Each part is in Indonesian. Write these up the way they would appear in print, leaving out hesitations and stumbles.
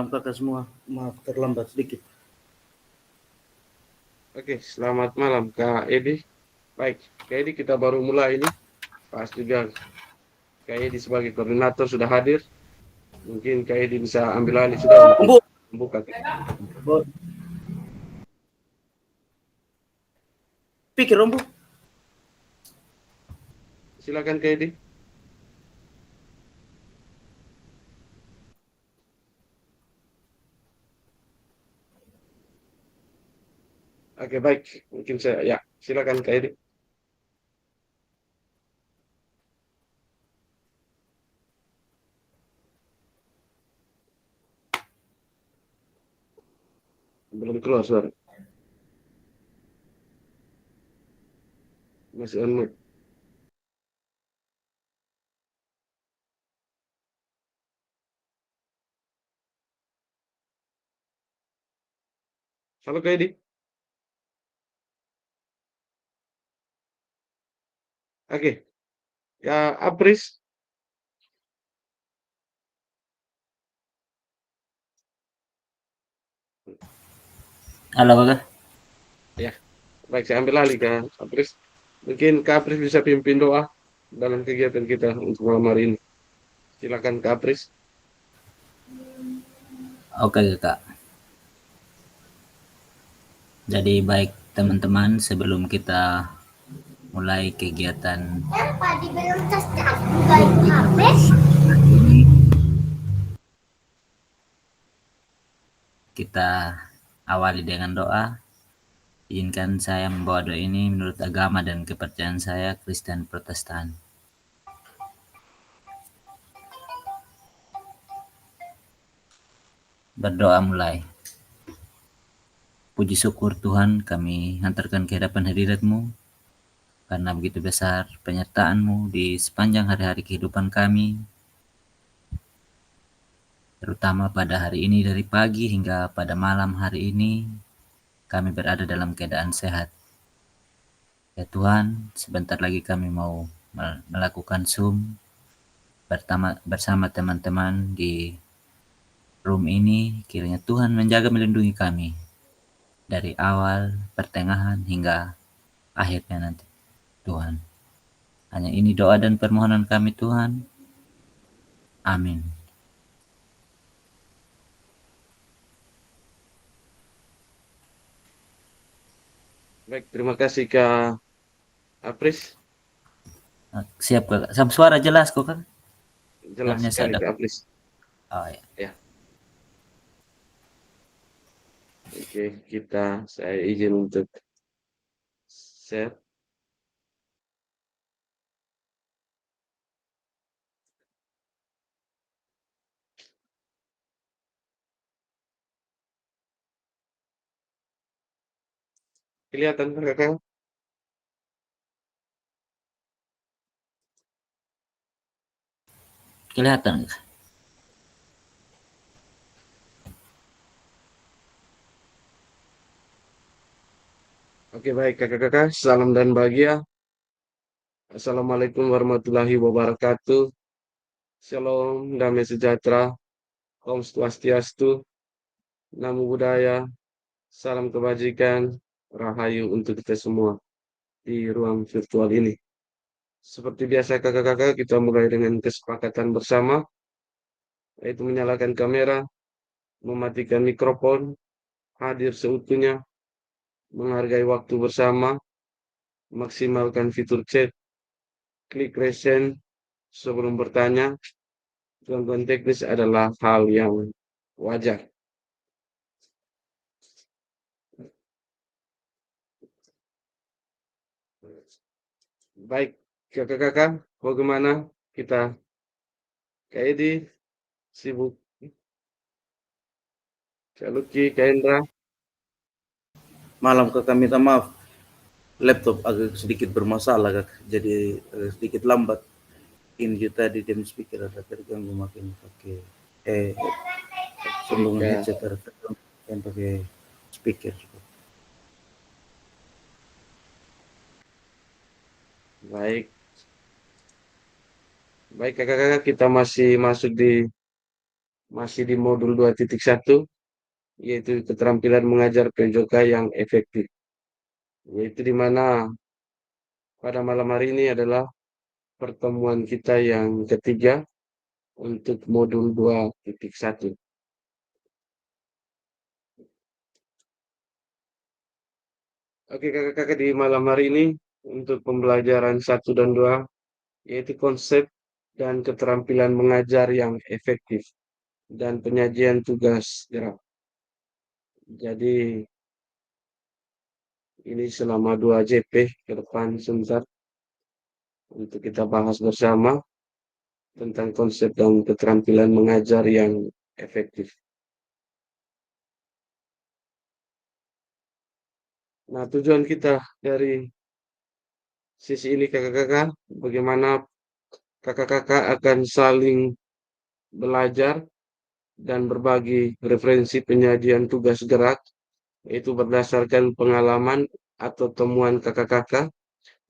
malam kakak semua. Maaf terlambat sedikit. Oke, selamat malam Kak Edi. Baik, Kak Edi kita baru mulai ini. Pas juga Kak Edi sebagai koordinator sudah hadir. Mungkin Kak Edi bisa ambil alih sudah untuk Ambu, membuka. pikir Ambu. Silakan Kak Edi. Oke, baik. Mungkin saya ya, silakan Kak Edi. Belum keluar suara. Masih on mute. Halo Kak Edi. Oke, ya Apris. Halo kakak. Ya, baik saya ambil alih Kak Apris. Mungkin Kak Apris bisa pimpin doa dalam kegiatan kita untuk malam hari ini. Silakan Kak Apris. Oke kakak. Jadi baik teman-teman, sebelum kita mulai kegiatan ini, kita awali dengan doa. Izinkan saya membawa doa ini menurut agama dan kepercayaan saya, Kristen Protestan. Berdoa mulai. Puji syukur Tuhan, kami hantarkan ke hadapan hadirat-Mu karena begitu besar penyertaan-Mu di sepanjang hari-hari kehidupan kami, terutama pada hari ini dari pagi hingga pada malam hari ini kami berada dalam keadaan sehat. Ya Tuhan, sebentar lagi kami mau melakukan Zoom bersama teman-teman di room ini. Kiranya Tuhan menjaga melindungi kami dari awal, pertengahan hingga akhirnya nanti Tuhan. Hanya ini doa dan permohonan kami Tuhan. Amin. Baik, terima kasih Kak Apris. Siap kakak. Sampai suara jelas kok kan? Jelas Soalnya sekali saya Kak Apris. oh ya. Ya, oke, saya izin untuk share. Kelihatan Kakak? Kelihatan. Oke, baik kakak-kakak, salam dan bahagia. Assalamualaikum warahmatullahi wabarakatuh. Shalom, damai sejahtera, Om Swastiastu, Namo Buddhaya, salam kebajikan, rahayu untuk kita semua di ruang virtual ini. Seperti biasa kakak-kakak, kita mulai dengan kesepakatan bersama, yaitu menyalakan kamera, mematikan mikrofon, hadir seutuhnya, menghargai waktu bersama, maksimalkan fitur chat, klik raise hand sebelum bertanya. Gangguan teknis adalah hal yang wajar. Baik, kakak-kakak, bagaimana kita? Kak Edi, sibuk. Kak Lucky, Kak Indra. Malam kakak minta maaf. Laptop agak sedikit bermasalah kak. Jadi sedikit lambat. Ini kita di dem speaker ada terganggu makin pakai sambungan Ya, headset ada terganggu yang pakai speaker. baik. Baik kakak-kakak, kita masih masuk di masih di modul 2.1, yaitu keterampilan mengajar PJOK yang efektif. Yaitu di mana pada malam hari ini adalah pertemuan kita yang ketiga untuk modul 2.1. Oke kakak-kakak, di malam hari ini untuk pembelajaran 1 dan 2, yaitu konsep dan keterampilan mengajar yang efektif dan penyajian tugas gerak. Jadi ini selama 2 JP ke depan sebentar untuk kita bahas bersama tentang konsep dan keterampilan mengajar yang efektif. Nah, tujuan kita dari sisi ini kakak-kakak, bagaimana kakak-kakak akan saling belajar dan berbagi referensi penyajian tugas gerak, yaitu berdasarkan pengalaman atau temuan kakak-kakak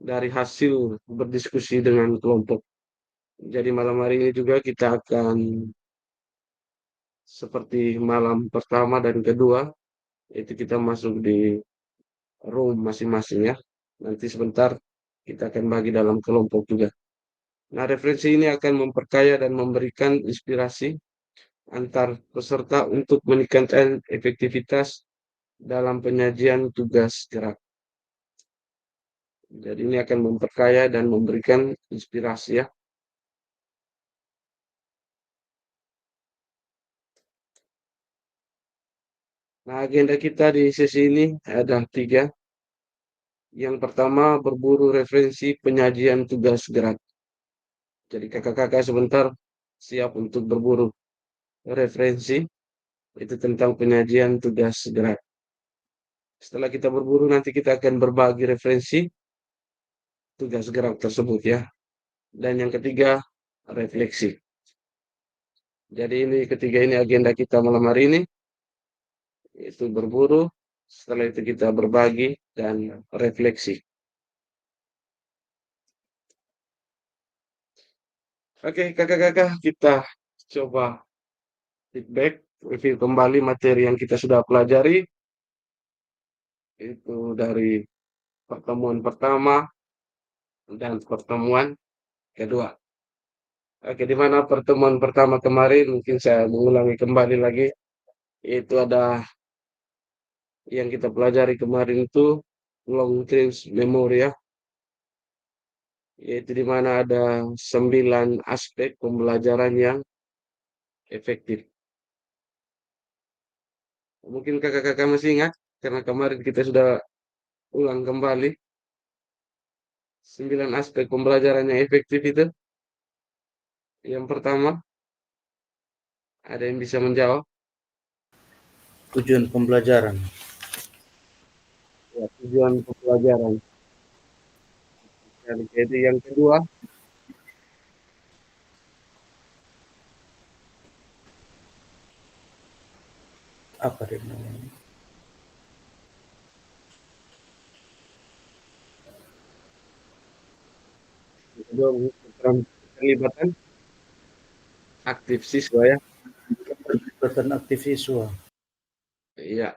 dari hasil berdiskusi dengan kelompok. Jadi malam hari ini juga kita akan seperti malam pertama dan kedua, itu kita masuk di room masing-masing ya. Nanti sebentar kita akan bagi dalam kelompok juga. Nah, referensi ini akan memperkaya dan memberikan inspirasi antar peserta untuk meningkatkan efektivitas dalam penyajian tugas gerak. Jadi ini akan memperkaya dan memberikan inspirasi ya. Nah, agenda kita di sesi ini ada 3. Yang pertama, berburu referensi penyajian tugas gerak. Jadi kakak-kakak sebentar siap untuk berburu referensi itu tentang penyajian tugas gerak. Setelah kita berburu, nanti kita akan berbagi referensi tugas gerak tersebut ya. Dan yang ketiga, refleksi. Jadi ini ketiga ini agenda kita malam hari ini, yaitu berburu, setelah itu kita berbagi dan refleksi. Oke kakak-kakak, kita coba feedback, review kembali materi yang kita sudah pelajari, itu dari pertemuan pertama dan pertemuan kedua. Oke, di mana pertemuan pertama kemarin, mungkin saya mengulangi kembali lagi, itu ada yang kita pelajari kemarin itu long term memory ya, yaitu di mana ada 9 aspek pembelajaran yang efektif. Mungkin kakak-kakak masih ingat, karena kemarin kita sudah ulang kembali 9 aspek pembelajaran yang efektif itu. Yang pertama, ada yang bisa menjawab? Tujuan pembelajaran. Ya, tujuan pembelajaran. Jadi yang kedua, Apa dia namanya? keterlibatan aktif siswa ya. Kegiatan aktif siswa. Iya.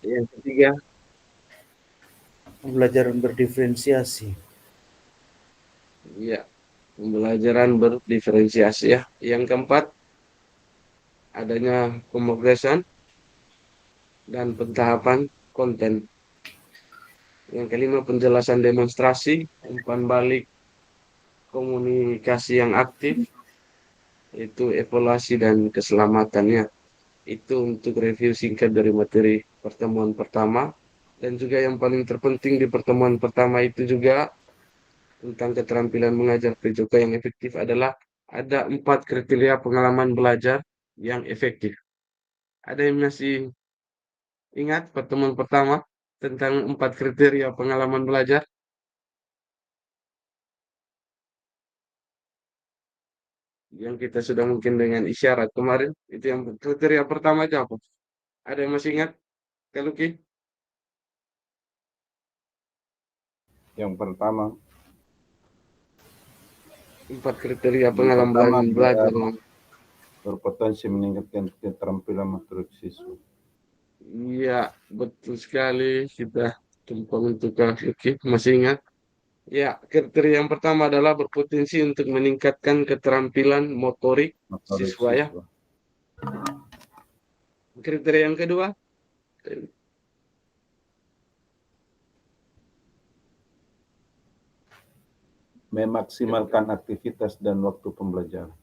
Yang ketiga, Pembelajaran berdiferensiasi. iya, pembelajaran berdiferensiasi ya. Yang keempat, adanya pemrograman dan pentahapan konten. Yang kelima, penjelasan demonstrasi, umpan balik, komunikasi yang aktif, itu evaluasi dan keselamatannya. Itu untuk review singkat dari materi pertemuan pertama. Dan juga yang paling terpenting di pertemuan pertama itu juga tentang keterampilan mengajar PJOK yang efektif adalah ada 4 kriteria pengalaman belajar yang efektif. Ada yang masih ingat pertemuan pertama tentang 4 kriteria pengalaman belajar? Yang kita sudah mungkin dengan isyarat kemarin, itu yang kriteria pertama itu apa? Ada yang masih ingat? Kaluki? Yang pertama, 4 kriteria yang pertama pengalaman belajar. berpotensi meningkatkan keterampilan motorik siswa. Iya, betul sekali. Kita jumpa untuk Oke, masih ingat? Ya, kriteria yang pertama adalah berpotensi untuk meningkatkan keterampilan motorik Motorik siswa ya. siswa. Kriteria yang kedua, Memaksimalkan aktivitas dan waktu pembelajaran.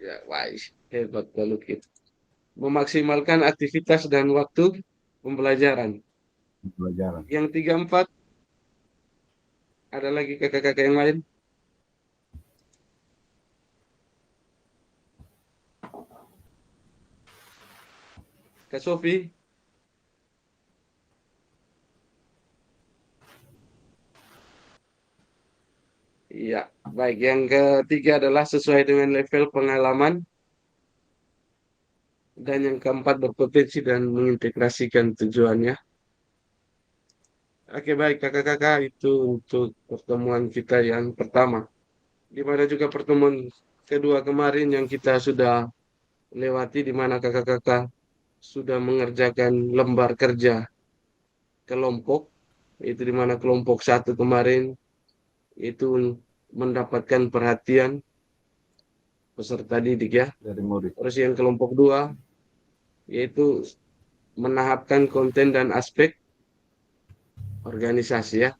ya, wais, hebat kalau gitu. Memaksimalkan aktivitas dan waktu pembelajaran. Pembelajaran. Yang tiga empat, ada lagi kakak-kakak yang lain? Kak Sofi? Iya, baik. Yang ketiga adalah sesuai dengan level pengalaman. Dan yang keempat berpotensi dan mengintegrasikan tujuannya. Oke, baik kakak-kakak, itu untuk pertemuan kita yang pertama. Di mana juga pertemuan kedua kemarin yang kita sudah lewati, di mana kakak-kakak sudah mengerjakan lembar kerja kelompok, itu di mana kelompok satu kemarin itu mendapatkan perhatian peserta didik ya. Dari murid. Terus yang kelompok dua yaitu menahapkan konten dan aspek organisasi ya.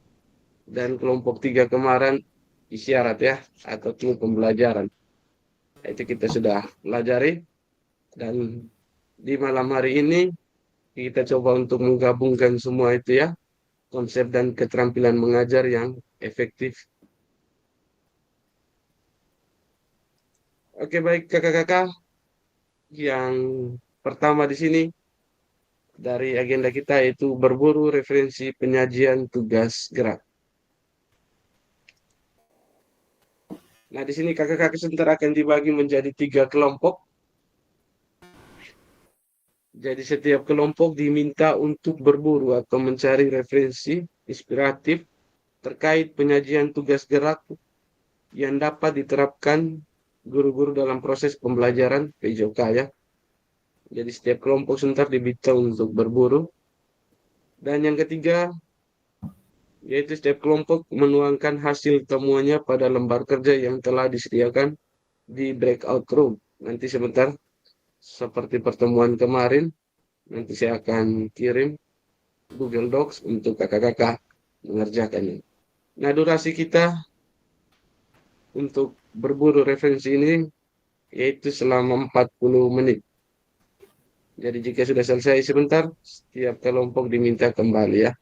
Dan kelompok tiga kemarin isyarat ya, atau clue pembelajaran. Itu kita sudah pelajari, dan di malam hari ini kita coba untuk menggabungkan semua itu ya, konsep dan keterampilan mengajar yang efektif. Oke, baik kakak-kakak, yang pertama di sini dari agenda kita itu berburu referensi penyajian tugas gerak. Nah, di sini kakak-kakak sebentar akan dibagi menjadi 3 kelompok. Jadi setiap kelompok diminta untuk berburu atau mencari referensi inspiratif terkait penyajian tugas gerak yang dapat diterapkan guru-guru dalam proses pembelajaran PJOK ya. Jadi setiap kelompok sebentar diminta untuk berburu. Dan yang ketiga, yaitu setiap kelompok menuangkan hasil temuannya pada lembar kerja yang telah disediakan di breakout room. Nanti sebentar, seperti pertemuan kemarin, nanti saya akan kirim Google Docs untuk kakak-kakak mengerjakannya. Nah, durasi kita untuk berburu referensi ini yaitu selama 40 menit. Jadi jika sudah selesai sebentar, setiap kelompok diminta kembali ya.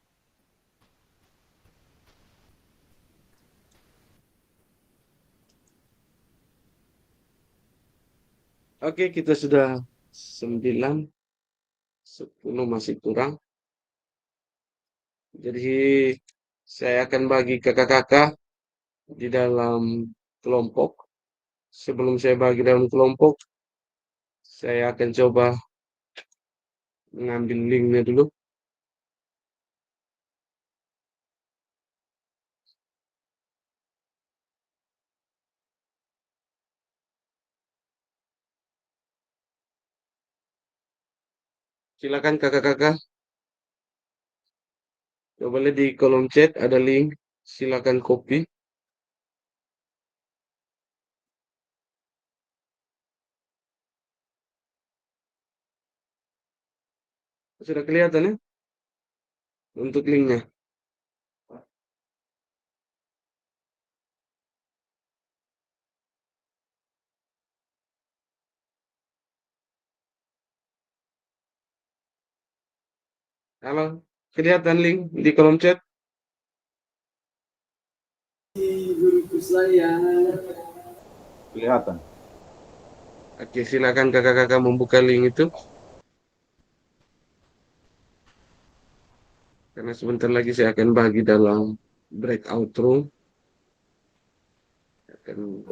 Oke, kita sudah 9, 10 masih kurang. Jadi saya akan bagi kakak-kakak di dalam kelompok. Sebelum saya bagi dalam kelompok, saya akan coba mengambil linknya dulu. Silakan kakak-kakak. Coba lihat di kolom chat ada link. Silakan copy. Sudah kelihatan ya untuk linknya. Halo, kelihatan link di kolom chat? Kelihatan. Oke, silakan kakak-kakak membuka link itu. Karena sebentar lagi saya akan bagi dalam breakout room. Akan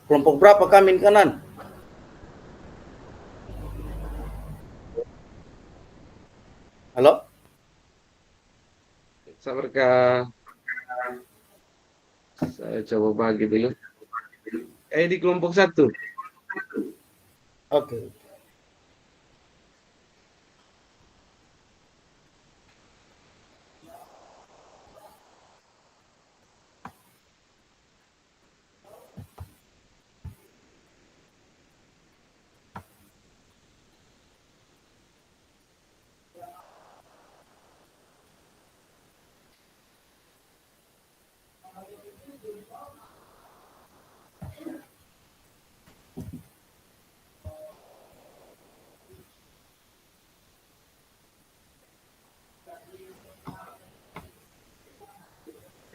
Kelompok berapa Kamin kanan? Halo? Sabar Kak, saya coba bagi dulu. Di kelompok satu. Oke.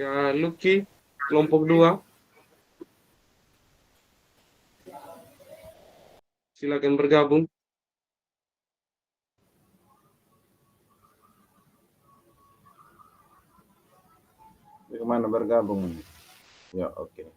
Kak Lucky, kelompok dua. Silakan bergabung. Bagaimana bergabung ini? Ya, oke.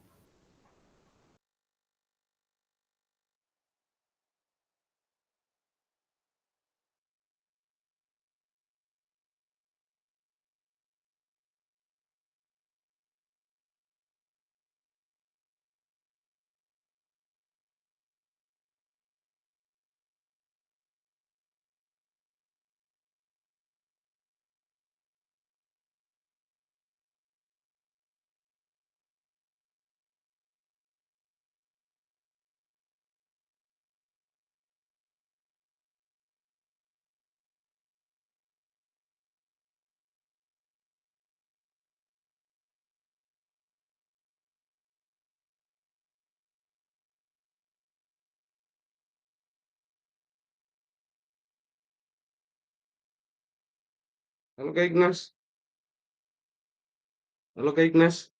Halo Kak Ignas. Halo Kak Ignas.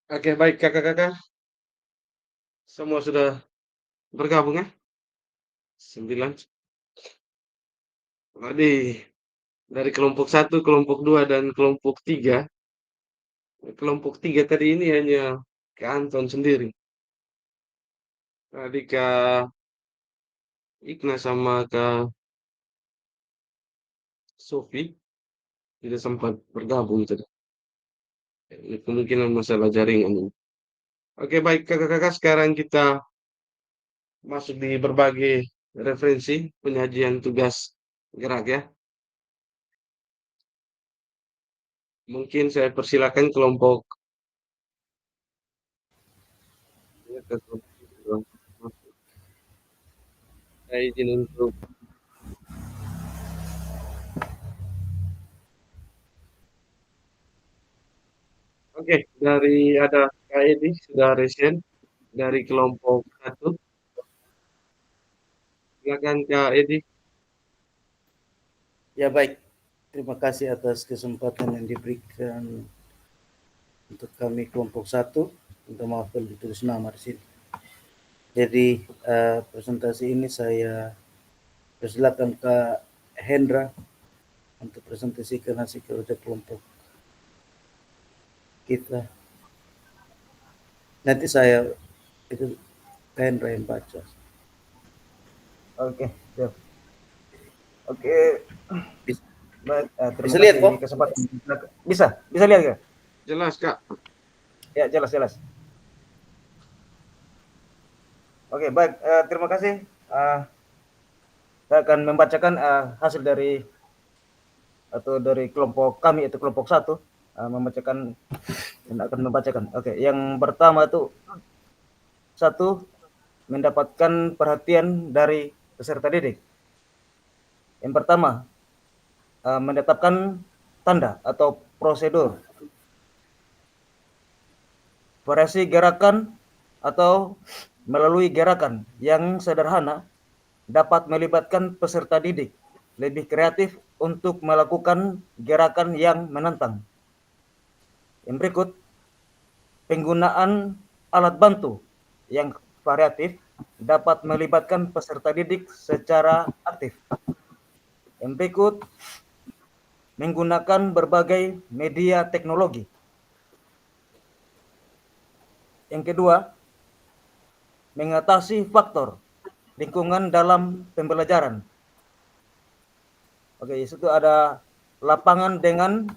Oke, baik kakak-kakak. Semua sudah bergabung ya? 9. Tadi dari kelompok 1, kelompok 2, dan kelompok 3. Kelompok 3 tadi ini hanya Kak Anton sendiri. Tadi Kak Ikna sama Kak Sofi tidak sempat bergabung tadi. Kemungkinan masalah jaringan ini. Oke, baik kakak-kakak, sekarang kita masuk di berbagai referensi penyajian tugas gerak ya. Mungkin saya persilakan kelompok saya izin untuk oke, dari ada Kak Edi sudah resen dari kelompok 1. Silakan Kak Edi. Ya baik, terima kasih atas kesempatan yang diberikan untuk kami kelompok 1. Minta maaf kalau ditulis nama di sini. Jadi presentasi ini saya persilakan Kak Hendra untuk presentasikan hasil kerja kelompok kita. Nanti saya itu Kak Hendra yang baca. Oke, siap. Oke, Bisa, baik. Terima bisa lihat kasih kok? kesempatan. Bisa lihat ya? Jelas Kak. Ya, jelas. Oke, baik. Terima kasih. Saya akan membacakan hasil dari kelompok kami, itu kelompok 1, membacakan. Oke, yang pertama itu 1, mendapatkan perhatian dari peserta didik. Yang pertama, menetapkan tanda atau prosedur variasi gerakan atau melalui gerakan yang sederhana dapat melibatkan peserta didik lebih kreatif untuk melakukan gerakan yang menantang. Yang berikut, penggunaan alat bantu yang variatif dapat melibatkan peserta didik secara aktif. Yang berikut, menggunakan berbagai media teknologi. Yang kedua, mengatasi faktor lingkungan dalam pembelajaran. Oke, di situ ada lapangan dengan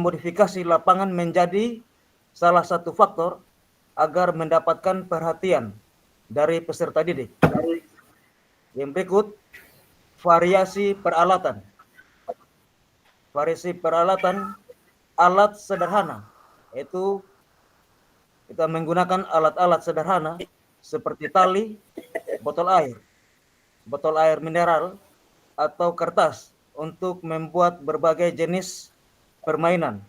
modifikasi lapangan menjadi salah satu faktor agar mendapatkan perhatian dari peserta didik. Yang berikut, variasi peralatan. Variasi peralatan alat sederhana, yaitu kita menggunakan alat-alat sederhana seperti tali, botol air mineral, atau kertas untuk membuat berbagai jenis permainan.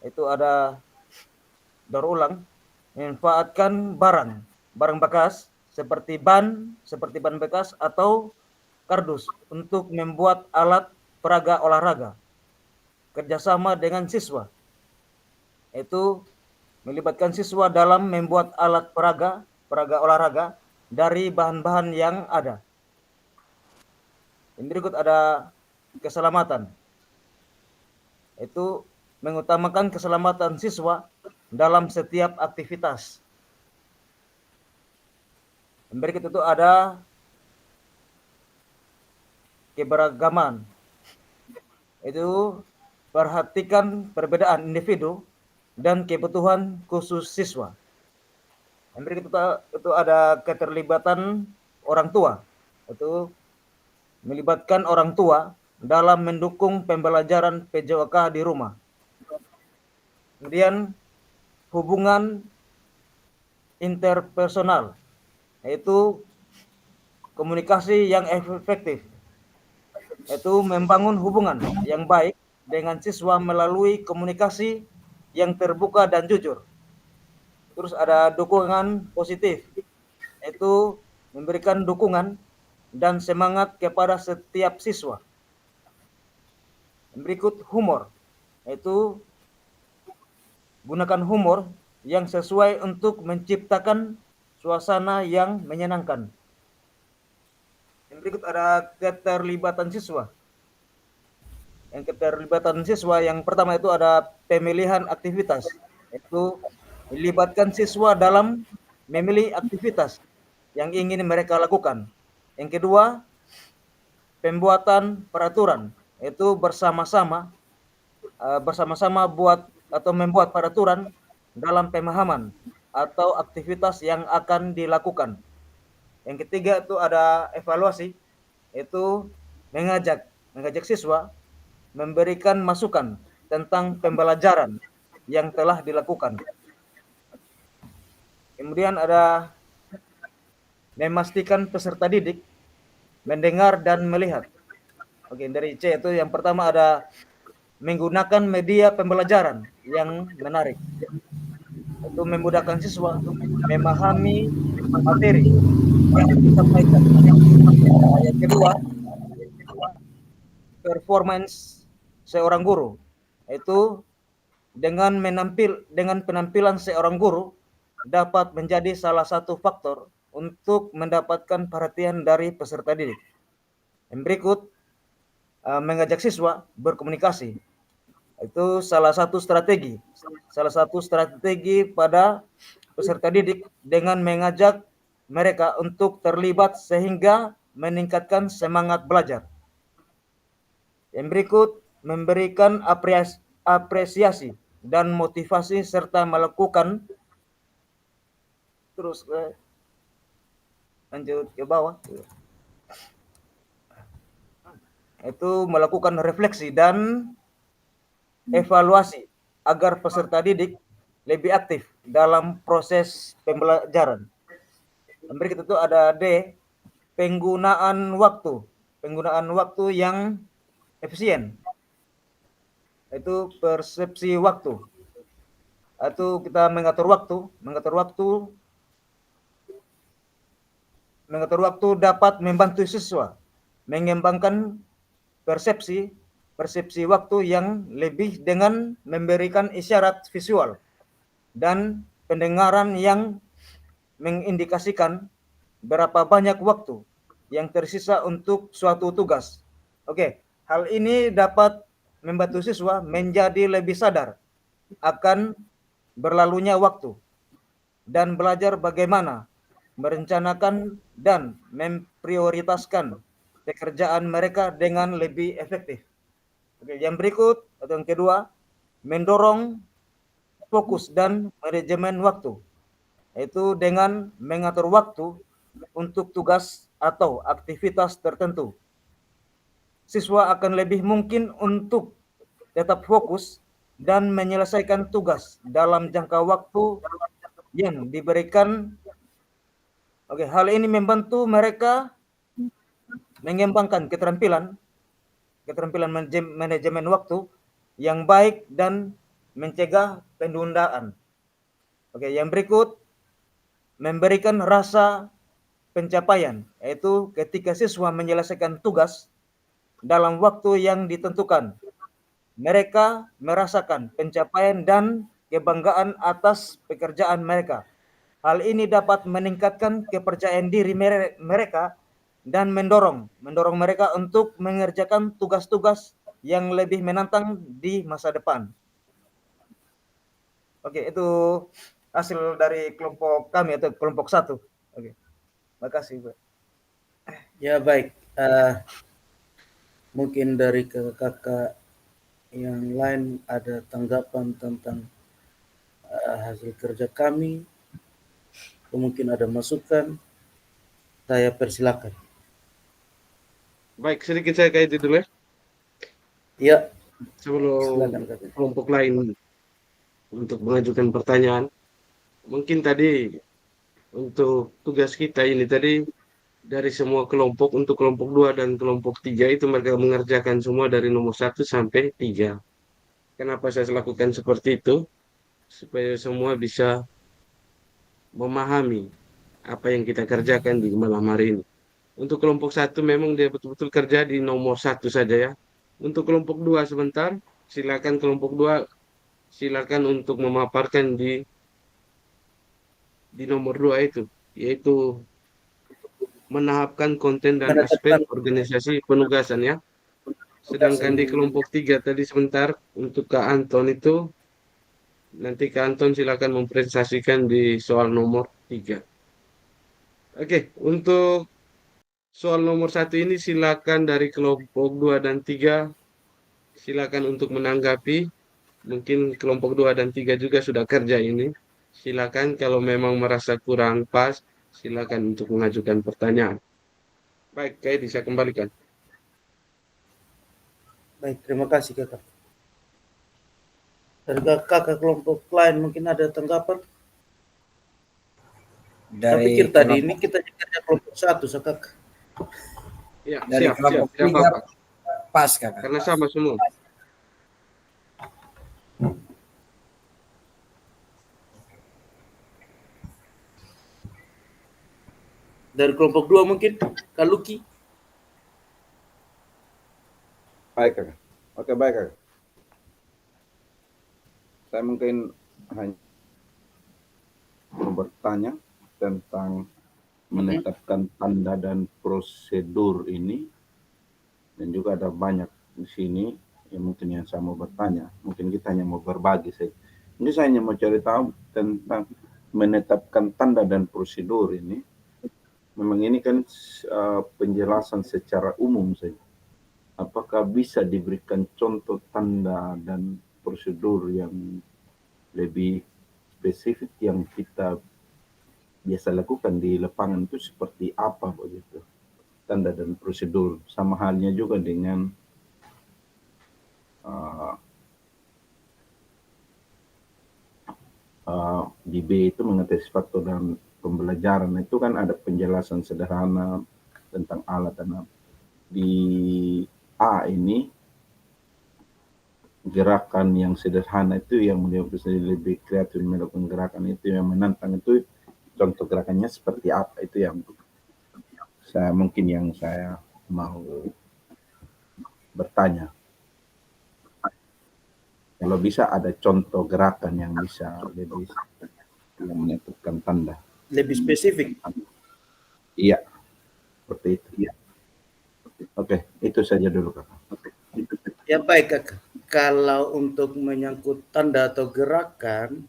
Itu ada daur ulang, manfaatkan barang bekas seperti ban bekas atau kardus untuk membuat alat peraga olahraga. Kerjasama dengan siswa, itu melibatkan siswa dalam membuat alat peraga olahraga dari bahan-bahan yang ada. Yang berikut ada keselamatan, itu mengutamakan keselamatan siswa dalam setiap aktivitas. Yang berikut itu ada keberagaman, itu perhatikan perbedaan individu dan kebutuhan khusus siswa. Yang berikut itu ada keterlibatan orang tua, itu melibatkan orang tua dalam mendukung pembelajaran PJOK di rumah. Kemudian hubungan interpersonal, yaitu komunikasi yang efektif, yaitu membangun hubungan yang baik dengan siswa melalui komunikasi yang terbuka dan jujur. Terus ada dukungan positif, yaitu memberikan dukungan dan semangat kepada setiap siswa. Berikut humor, yaitu gunakan humor yang sesuai untuk menciptakan suasana yang menyenangkan. Yang berikut ada keterlibatan siswa. Yang keterlibatan siswa yang pertama itu ada pemilihan aktivitas, yaitu melibatkan siswa dalam memilih aktivitas yang ingin mereka lakukan. Yang kedua, pembuatan peraturan, yaitu bersama-sama buat atau membuat peraturan dalam pemahaman atau aktivitas yang akan dilakukan. Yang ketiga itu ada evaluasi, yaitu mengajak siswa memberikan masukan tentang pembelajaran yang telah dilakukan. Kemudian ada memastikan peserta didik mendengar dan melihat. Oke, dari C itu yang pertama ada menggunakan media pembelajaran yang menarik. Itu memudahkan siswa untuk memahami materi yang disampaikan. Yang kedua, performance seorang guru, yaitu dengan penampilan seorang guru dapat menjadi salah satu faktor untuk mendapatkan perhatian dari peserta didik. Yang berikut, mengajak siswa berkomunikasi. Itu salah satu strategi pada peserta didik dengan mengajak mereka untuk terlibat sehingga meningkatkan semangat belajar. Yang berikut, memberikan apresiasi dan motivasi serta melakukan lanjut ke bawah. Itu melakukan refleksi dan evaluasi agar peserta didik lebih aktif dalam proses pembelajaran. Yang berikut itu ada D, penggunaan waktu yang efisien. Itu persepsi waktu. Atau kita mengatur waktu dapat membantu siswa mengembangkan persepsi waktu yang lebih dengan memberikan isyarat visual dan pendengaran yang mengindikasikan berapa banyak waktu yang tersisa untuk suatu tugas. Oke, hal ini dapat membantu siswa menjadi lebih sadar akan berlalunya waktu dan belajar bagaimana merencanakan dan memprioritaskan pekerjaan mereka dengan lebih efektif. Oke, yang berikut atau yang kedua, mendorong fokus dan manajemen waktu, yaitu dengan mengatur waktu untuk tugas atau aktivitas tertentu. Siswa akan lebih mungkin untuk tetap fokus dan menyelesaikan tugas dalam jangka waktu yang diberikan. Oke, hal ini membantu mereka mengembangkan keterampilan manajemen waktu yang baik dan mencegah penundaan. Oke, yang berikut, memberikan rasa pencapaian, yaitu ketika siswa menyelesaikan tugas dalam waktu yang ditentukan, mereka merasakan pencapaian dan kebanggaan atas pekerjaan mereka. Hal ini dapat meningkatkan kepercayaan diri mereka dan mendorong mereka untuk mengerjakan tugas-tugas yang lebih menantang di masa depan. Oke, itu hasil dari kelompok kami atau kelompok 1. Oke, makasih, Pak. Ya baik, mungkin dari kakak yang lain ada tanggapan tentang hasil kerja kami, atau mungkin ada masukan, saya persilakan. Baik, sedikit saya kayak dulu ya. Ya, Sebelum silakan kakak. kelompok lain untuk mengajukan pertanyaan. Mungkin tadi untuk tugas kita ini tadi dari semua kelompok, untuk kelompok 2 dan kelompok 3 itu mereka mengerjakan semua dari nomor 1 sampai 3. Kenapa saya lakukan seperti itu? Supaya semua bisa memahami apa yang kita kerjakan di malam hari ini. Untuk kelompok 1 memang dia betul-betul kerja di nomor 1 saja ya. Untuk kelompok 2 sebentar, silakan kelompok 2 silakan untuk memaparkan di nomor 2 itu, yaitu menahapkan konten dan aspek menetapkan organisasi penugasan ya. Sedangkan di kelompok 3 tadi sebentar untuk Kak Anton itu, nanti Kak Anton silakan mempresentasikan di soal nomor 3. Oke, untuk soal nomor 1 ini silakan dari kelompok 2 dan 3 silakan untuk menanggapi. Mungkin kelompok 2 dan 3 juga sudah kerja ini. Silakan kalau memang merasa kurang pas, silakan untuk mengajukan pertanyaan. Baik, kayak bisa kembalikan. baik, terima kasih kakak. Dari kakak kelompok lain mungkin ada tanggapan? Saya Dari pikir tadi kelompok, ini kita kerja kelompok 1, kakak. Ya, dari siap, kelompok tidak 3 apa-apa. pas kakak. Karena sama semua. Dari kelompok 2 mungkin Kak Luki. Baik, Kakak. Oke, baik, Kakak. Saya mungkin hanya mau bertanya tentang menetapkan tanda dan prosedur ini, dan juga ada banyak di sini yang mungkin yang saya mau bertanya. Mungkin kita hanya mau berbagi saja. Ini saya hanya mau cari tahu tentang menetapkan tanda dan prosedur ini. Memang ini kan penjelasan secara umum saja. Apakah bisa diberikan contoh tanda dan prosedur yang lebih spesifik yang kita biasa lakukan di lapangan itu seperti apa begitu? Tanda dan prosedur sama halnya juga dengan di B itu mengatasi faktor dan pembelajaran itu kan ada penjelasan sederhana tentang alat dan di A ini gerakan yang sederhana itu yang bisa lebih kreatif melakukan gerakan itu yang menantang itu contoh gerakannya seperti apa itu yang saya mau bertanya. Kalau bisa ada contoh gerakan yang bisa lebih yang menentukan tanda. Lebih spesifik. Iya, seperti itu. Iya. Oke, itu saja dulu kakak. Ya baik kakak. Kalau untuk menyangkut tanda atau gerakan,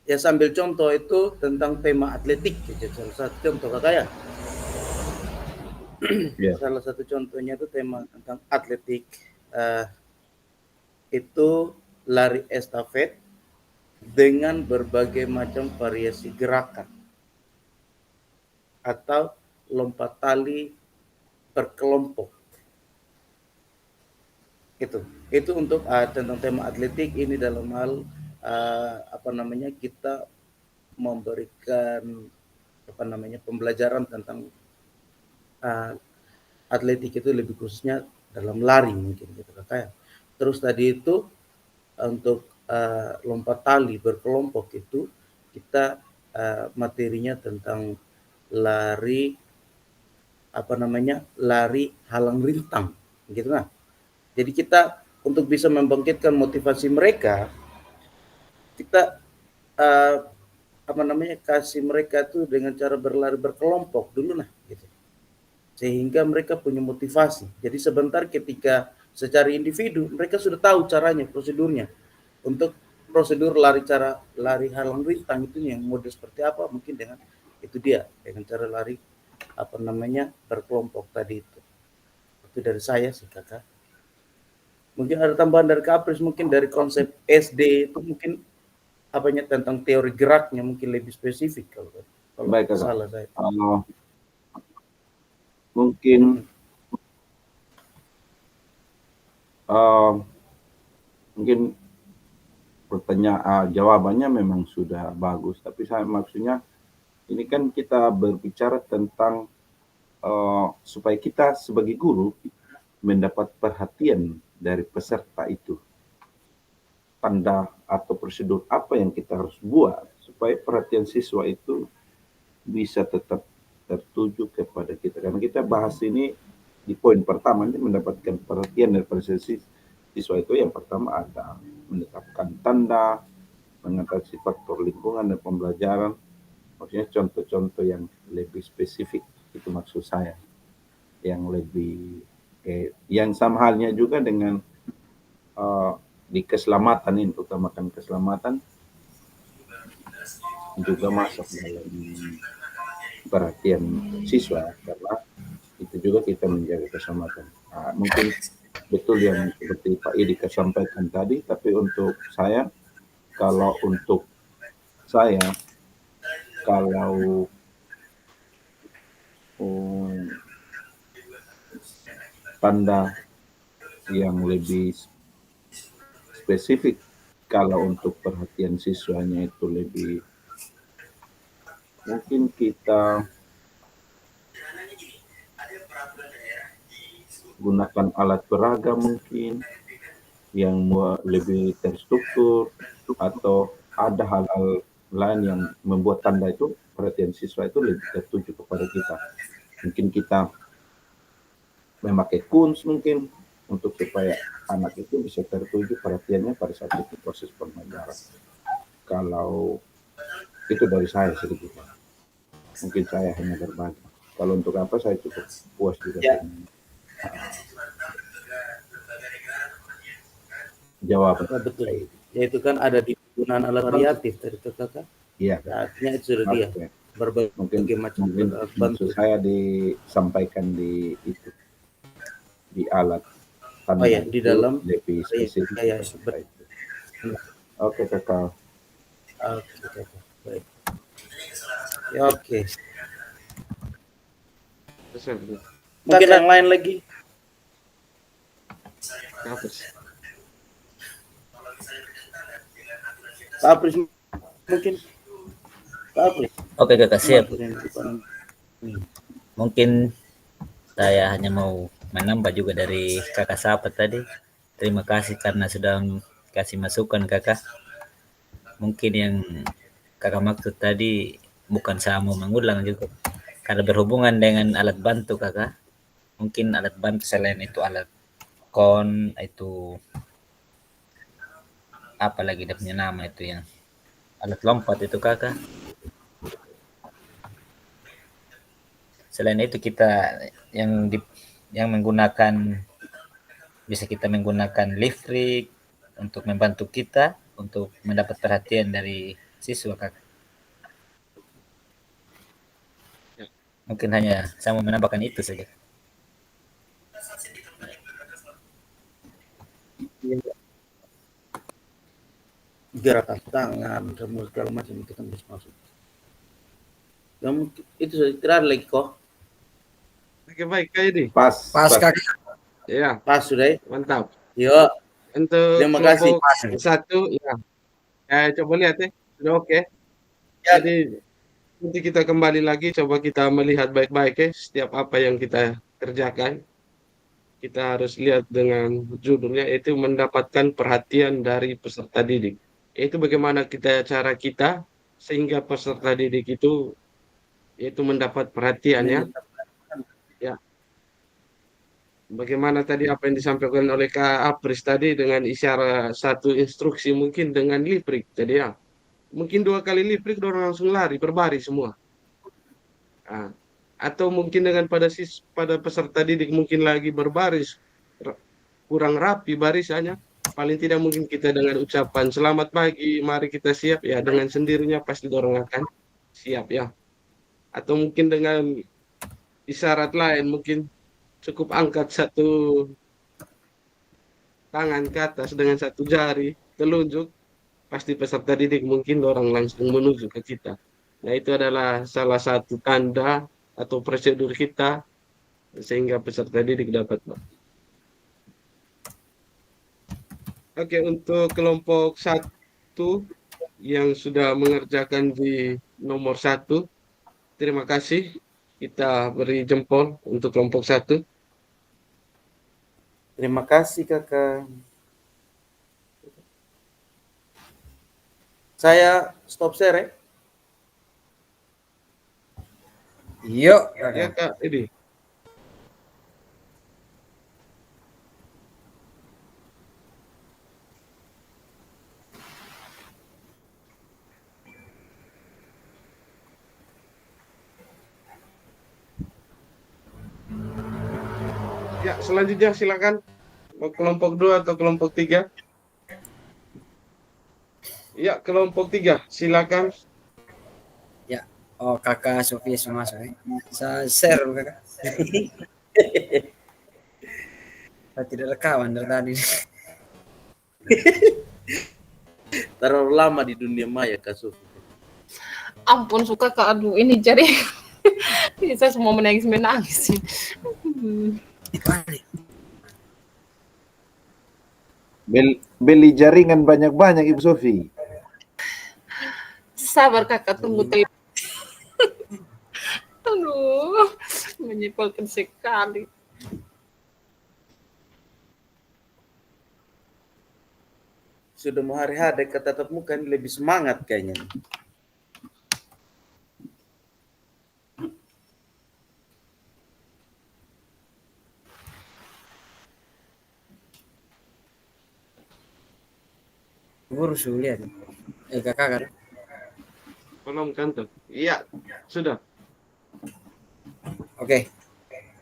ya sambil contoh itu tentang tema atletik. Gitu. Salah satu contoh kakak ya. Iya. Salah satu contohnya itu tema tentang atletik. Itu lari estafet dengan berbagai macam variasi gerakan atau lompat tali berkelompok. Itu untuk tentang tema atletik ini dalam hal kita memberikan pembelajaran tentang atletik itu lebih khususnya dalam lari mungkin gitu kakak. Terus tadi itu untuk lompat tali berkelompok itu kita materinya tentang lari lari halang rintang gitu nah. Jadi kita untuk bisa membangkitkan motivasi mereka, kita kasih mereka tuh dengan cara berlari berkelompok dulu nah gitu. Sehingga mereka punya motivasi. Jadi sebentar ketika secara individu mereka sudah tahu caranya, prosedurnya. Untuk prosedur cara lari halang rintang itu yang mode seperti apa mungkin dengan itu dia dengan cara lari berkelompok tadi itu. Itu dari saya sih kakak. Mungkin ada tambahan dari Kapris, mungkin dari konsep SD itu mungkin tentang teori geraknya mungkin lebih spesifik kalau Baik kakak. salah saya. Mungkin pertanyaan jawabannya memang sudah bagus, tapi saya maksudnya ini kan kita berbicara tentang supaya kita sebagai guru mendapat perhatian dari peserta itu. Tanda atau prosedur apa yang kita harus buat supaya perhatian siswa itu bisa tetap tertuju kepada kita. Karena kita bahas ini di poin pertama ini mendapatkan perhatian dari siswa itu yang pertama ada menetapkan tanda, mengatasi faktor lingkungan dan pembelajaran. Maksudnya contoh-contoh yang lebih spesifik, itu maksud saya. Yang lebih, yang sama halnya juga dengan di keselamatan ini, utamakan keselamatan juga masuk dalam perhatian siswa, karena itu juga kita menjaga keselamatan. Mungkin betul yang seperti Pak Idika sampaikan tadi, tapi untuk saya, kalau tanda yang lebih spesifik, kalau untuk perhatian siswanya itu lebih, mungkin kita gunakan alat peraga mungkin yang lebih terstruktur, atau ada hal-hal lain yang membuat tanda itu perhatian siswa itu lebih tertuju kepada kita. Mungkin kita memakai kuns mungkin untuk supaya anak itu bisa tertuju perhatiannya pada saat itu proses pembelajaran. Kalau itu dari saya sedikit, mungkin saya hanya berbagi. Kalau untuk apa, saya cukup puas juga Ya. dengan jawaban. Ya, betul. Yaitu kan ada di penggunaan alat variatif dari itu kakak. Iya. Artinya itu sudah dia Oke. berbagai macam Mungkin alat bantu. maksud saya disampaikan di itu, di alat tanda ya, di itu dalam lebih spesifik. ya, Oke, kakak. Oke, kakak. Baik. Ya, oke. Mungkin yang lain lagi. Pak Apris mungkin. Pak Apris. Oke kakak, siap. Yang di depan. Mungkin saya hanya mau menambah juga dari kakak Sahabat tadi. Terima kasih karena sudah kasih masukan kakak. Mungkin yang kakak maksud tadi bukan saya mau mengulang juga, karena berhubungan dengan alat bantu kakak. Mungkin alat bantu selain itu alat kon, itu apa lagi dia punya nama itu, yang alat lompat itu kakak. Selain itu kita yang menggunakan, bisa kita menggunakan lift rig untuk membantu kita untuk mendapat perhatian dari siswa kakak. Mungkin hanya saya mau menambahkan itu saja. Gerakan tangan, semua segala macam itu kan bisa masuk. Itu sudah tidak ada lagi kok. Oke, baik Kak Edi. Pas kakak. Ya, Pas sudah. mantap. Yuk. Untuk Terima kasih. kelompok satu, ya. Coba lihat ya, sudah oke. Ya. Jadi nanti kita kembali lagi, coba kita melihat baik-baik ya setiap apa yang kita kerjakan. Kita harus lihat dengan judulnya, itu mendapatkan perhatian dari peserta didik. Itu bagaimana cara kita sehingga peserta didik itu mendapat perhatian ya. Ya. Bagaimana tadi apa yang disampaikan oleh Kak Apris tadi dengan isyarat satu instruksi, mungkin dengan liprik tadi ya. Mungkin 2 kali liprik orang langsung lari berbaris semua. Atau mungkin dengan pada peserta didik mungkin lagi berbaris kurang rapi barisannya, paling tidak mungkin kita dengan ucapan selamat pagi, mari kita siap ya, dengan sendirinya pasti orang akan siap ya. Atau mungkin dengan isyarat lain, mungkin cukup angkat satu tangan ke atas dengan satu jari telunjuk, pasti peserta didik mungkin orang langsung menuju ke kita. Nah, itu adalah salah satu tanda atau prosedur kita sehingga peserta didik dapat. Oke, untuk kelompok 1 yang sudah mengerjakan di nomor 1, terima kasih. Kita beri jempol untuk kelompok 1. Terima kasih kakak. Saya stop share. Yuk. Ya Kak Edi. Ya, selanjutnya silakan. Mau kelompok 2 atau kelompok 3? Ya, kelompok 3, silakan. Ya. Oh, kakak Sofia semua saya. Saya share kakak. Saya tidak rekaman dari tadi. Terlalu lama di dunia maya Kak Sofi. Ampun suka Kak, aduh ini jadi ini saya semua menangis. Beli jaringan banyak-banyak Ibu Sofi. Sabar Kakak, tunggu telepon. Aduh, menyebalkan sekali. Sudah mau hari H dekat tatap muka ini lebih semangat kayaknya. Guru suruh lihat. Kakak kan. Belum kantor. Iya, sudah. Oke.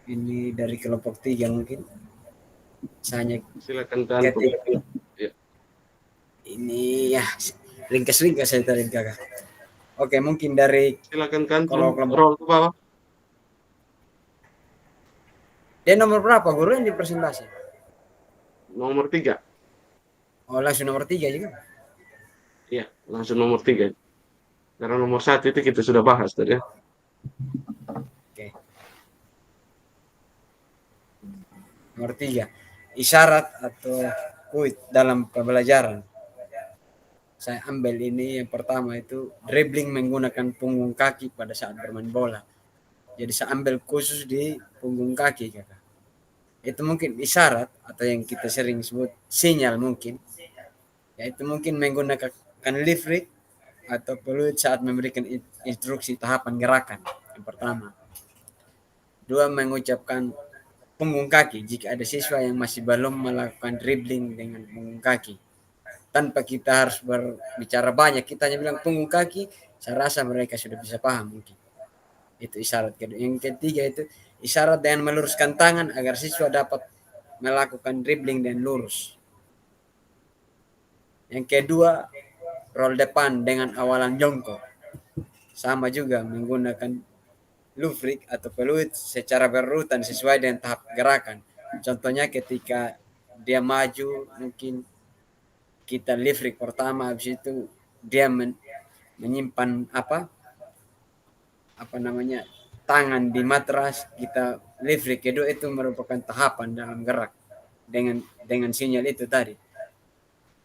Ini dari kelompok 3 mungkin. Saya Silakan kantor. Ya. ini ya ringkas-ringkas saya tadi kakak. Oke, mungkin dari Silakan kantor. Kalau kelompok- Roll ke bawah. dia nomor berapa guru yang dipresentasi? Nomor 3. Oh, langsung nomor 3 juga. Iya, langsung nomor 3. Karena nomor 1 itu kita sudah bahas tadi ya. Oke. Nomor 3. Isyarat atau kuit dalam pembelajaran. Saya ambil ini yang pertama itu dribbling menggunakan punggung kaki pada saat bermain bola. Jadi saya ambil khusus di punggung kaki kakak. Itu mungkin isyarat atau yang kita sering sebut sinyal mungkin. Yaitu mungkin menggunakan lift atau peluit saat memberikan instruksi tahapan gerakan. Yang pertama. 2, mengucapkan punggung kaki jika ada siswa yang masih belum melakukan dribbling dengan punggung kaki. Tanpa kita harus berbicara banyak, kita hanya bilang punggung kaki, saya rasa mereka sudah bisa paham mungkin. Itu isyarat kedua. Yang ketiga itu isyarat dengan meluruskan tangan agar siswa dapat melakukan dribbling dan lurus. Yang kedua, roll depan dengan awalan jongkok. Sama juga menggunakan lufrik atau peluit secara berurutan sesuai dengan tahap gerakan. Contohnya ketika dia maju, mungkin kita lifrik pertama, habis itu dia menyimpan tangan di matras, kita lifrik kedua, itu merupakan tahapan dalam gerak dengan sinyal itu tadi.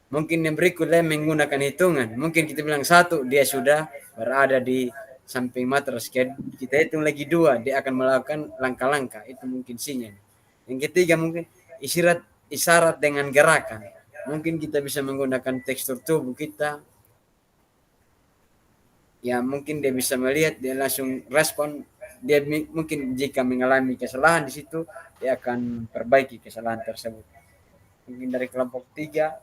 Mungkin yang berikutnya menggunakan hitungan. Mungkin kita bilang 1, dia sudah berada di samping matras. Kita hitung lagi 2, dia akan melakukan langkah-langkah. Itu mungkin sinyal. Yang ketiga mungkin isyarat dengan gerakan. Mungkin kita bisa menggunakan tekstur tubuh kita. Ya mungkin dia bisa melihat, dia langsung respon. Dia mungkin jika mengalami kesalahan di situ, dia akan perbaiki kesalahan tersebut. Mungkin dari kelompok 3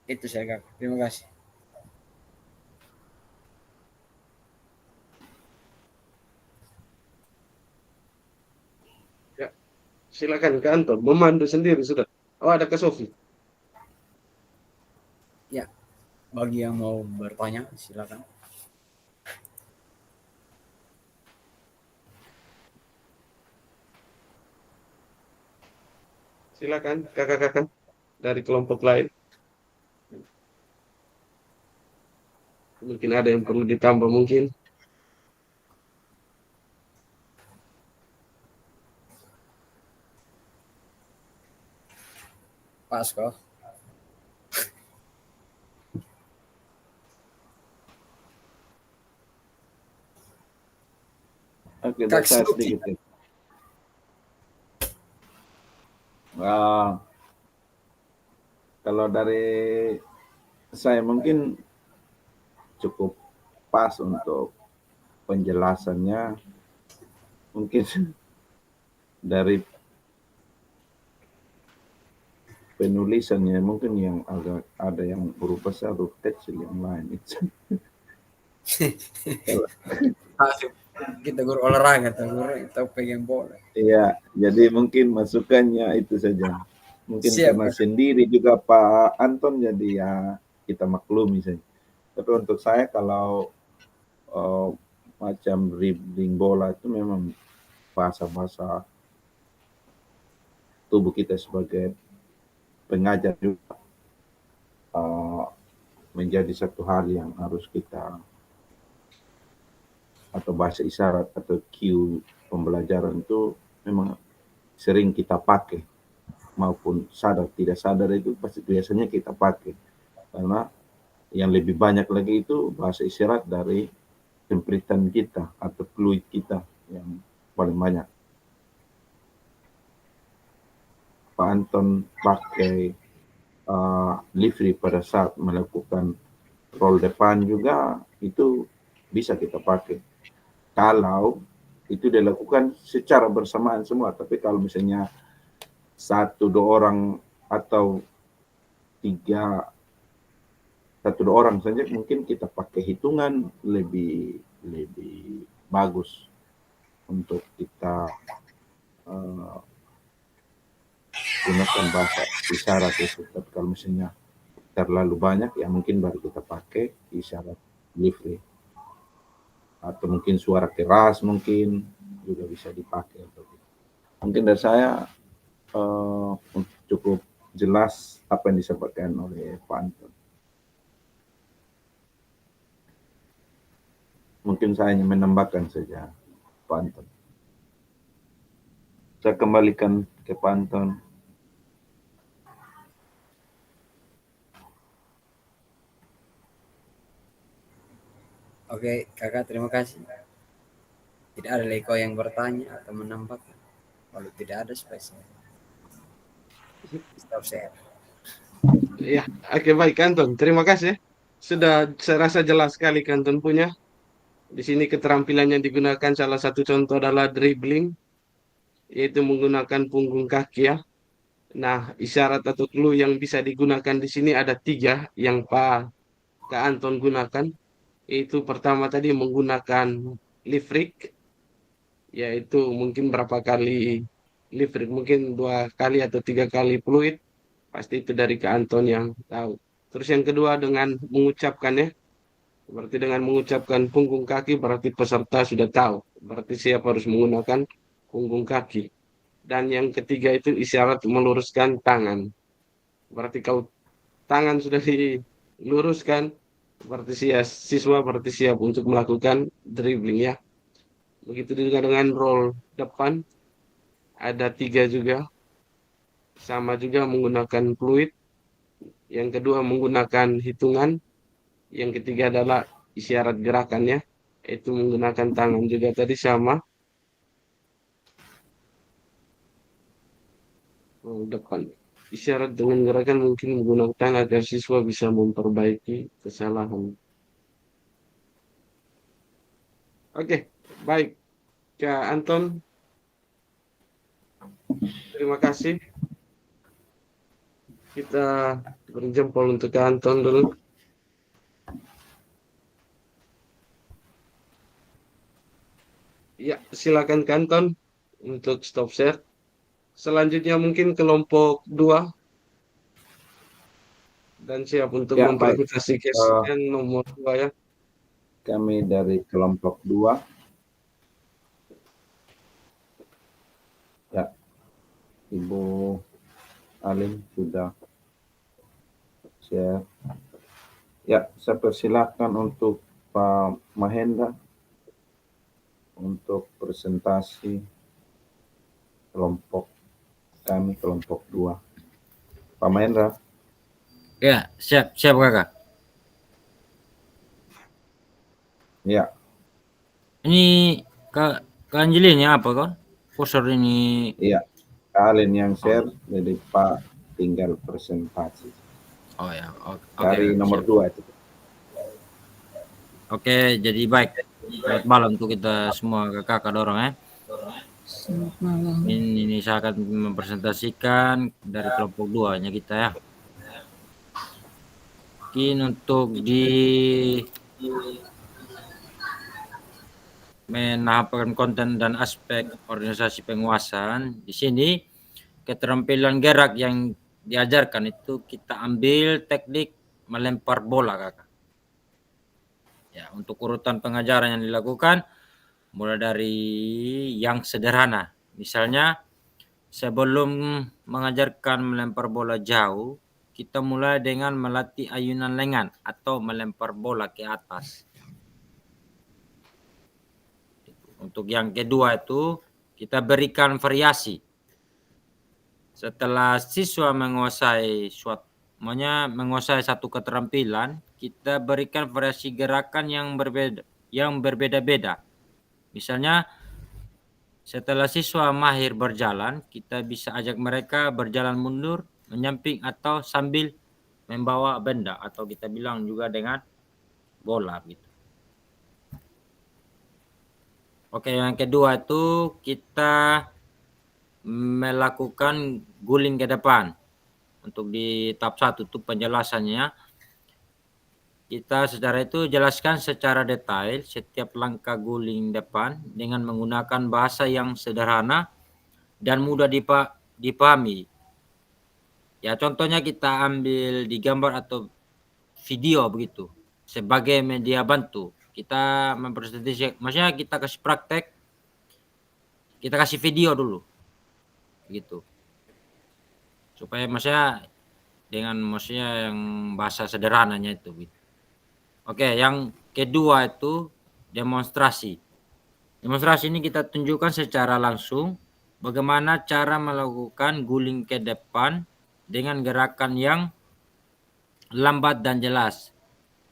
itu saya kakak. Terima kasih. Ya. Silakan kantor. Memandu sendiri sudah. Oh, ada ke Sofi. Ya, bagi yang mau bertanya silakan. Silakan kakak-kakak dari kelompok lain. Mungkin ada yang perlu ditambah mungkin. Pas kok. Oke, Kak saya Suki. sedikit. Kalau dari saya mungkin cukup pas untuk penjelasannya. Mungkin dari penulisannya mungkin yang agak ada yang berupa huruf kecil, yang lain itu. kita guru olahraga atau guru kita pegang bola. Iya, jadi mungkin masukannya itu saja. Mungkin Siap, karena Kak. sendiri juga Pak Anton, jadi ya kita maklumi saja. Tapi untuk saya kalau macam dribbling bola itu memang bahasa-bahasa tubuh kita sebagai pengajar juga menjadi satu hal yang harus kita, atau bahasa isyarat atau cue pembelajaran itu memang sering kita pakai, maupun sadar tidak sadar itu pasti biasanya kita pakai, karena yang lebih banyak lagi itu bahasa isyarat dari tempritan kita atau fluid kita yang paling banyak. Pak Anton pakai livery pada saat melakukan roll depan juga itu bisa kita pakai kalau itu dilakukan secara bersamaan semua. Tapi kalau misalnya 1-2 orang atau 1-2 orang saja, mungkin kita pakai hitungan lebih bagus untuk kita gunakan bahasa isyarat itu. Tapi kalau misalnya terlalu banyak, ya mungkin baru kita pakai isyarat livery. Atau mungkin suara keras mungkin juga bisa dipakai. Mungkin dari saya cukup jelas apa yang disampaikan oleh Pak Anton. Mungkin saya hanya menambahkan saja, Pak Anton. Saya kembalikan ke Pak Anton. Oke, Kakak, terima kasih. Tidak ada lagi kau yang bertanya atau menambahkan. Kalau tidak ada, spesial. Stop share. Ya, oke baik Kanton. Terima kasih. Sudah saya rasa jelas sekali Kanton punya. Di sini keterampilan yang digunakan salah satu contoh adalah dribbling, yaitu menggunakan punggung kaki ya. Nah, isyarat atau clue yang bisa digunakan di sini ada 3 yang Kak Anton gunakan. Itu pertama tadi menggunakan lift, yaitu mungkin berapa kali lift, mungkin 2 kali atau 3 kali fluid. Pasti itu dari Kak Anton yang tahu. Terus yang kedua dengan mengucapkannya, berarti dengan mengucapkan punggung kaki berarti peserta sudah tahu. Berarti siap harus menggunakan punggung kaki. Dan yang ketiga itu isyarat meluruskan tangan. Berarti kalau tangan sudah diluruskan, berarti siswa berarti siap untuk melakukan dribbling ya. Begitu juga dengan roll depan, ada 3 juga. Sama juga menggunakan fluid. Yang kedua menggunakan hitungan. Yang ketiga adalah isyarat gerakannya, itu menggunakan tangan juga tadi sama. Depan. Isyarat dengan gerakan mungkin menggunakan agar siswa bisa memperbaiki kesalahan. Oke, baik. Kak Anton, terima kasih. Kita beri jempol untuk Kak Anton dulu. Ya, silakan Kak Anton untuk stop share. Selanjutnya mungkin kelompok 2 dan siap untuk Ya, baik. mempresentasi case nomor 2 ya. Kami dari kelompok 2. Ya, Ibu Alim sudah share. Ya, saya persilakan untuk Pak Mahendra untuk presentasi kelompok kami, kelompok 2. Pak Mahendra. Ya, siap Kakak. Ya. Ini Kak Angelin ya apa kok? Poster ini. Iya, kalian yang share, jadi Pak tinggal presentasi. Oh ya, Dari nomor 2 itu. Oke, jadi baik. Selamat malam untuk kita semua kakak dorong ya. Selamat malam. Ini saya akan mempresentasikan dari kelompok 2-nya kita ya. Mungkin untuk di menahapan konten dan aspek organisasi penguasaan. Di sini keterampilan gerak yang diajarkan itu kita ambil teknik melempar bola, Kakak. Ya, untuk urutan pengajaran yang dilakukan mulai dari yang sederhana. Misalnya sebelum mengajarkan melempar bola jauh, kita mulai dengan melatih ayunan lengan atau melempar bola ke atas. Untuk yang kedua itu kita berikan variasi. Setelah siswa menguasai satu keterampilan, kita berikan variasi gerakan yang berbeda-beda. Misalnya setelah siswa mahir berjalan, kita bisa ajak mereka berjalan mundur, menyamping atau sambil membawa benda atau kita bilang juga dengan bola gitu. Oke, yang kedua itu kita melakukan guling ke depan. Untuk di tahap 1 itu penjelasannya, kita secara itu jelaskan secara detail setiap langkah guling depan dengan menggunakan bahasa yang sederhana dan mudah dipahami. Ya, contohnya kita ambil di gambar atau video begitu sebagai media bantu. Kita mempresentasikan, maksudnya kita kasih praktek, kita kasih video dulu gitu. Supaya maksudnya yang bahasa sederhananya itu gitu. Oke, yang kedua itu demonstrasi. Demonstrasi ini kita tunjukkan secara langsung bagaimana cara melakukan guling ke depan dengan gerakan yang lambat dan jelas.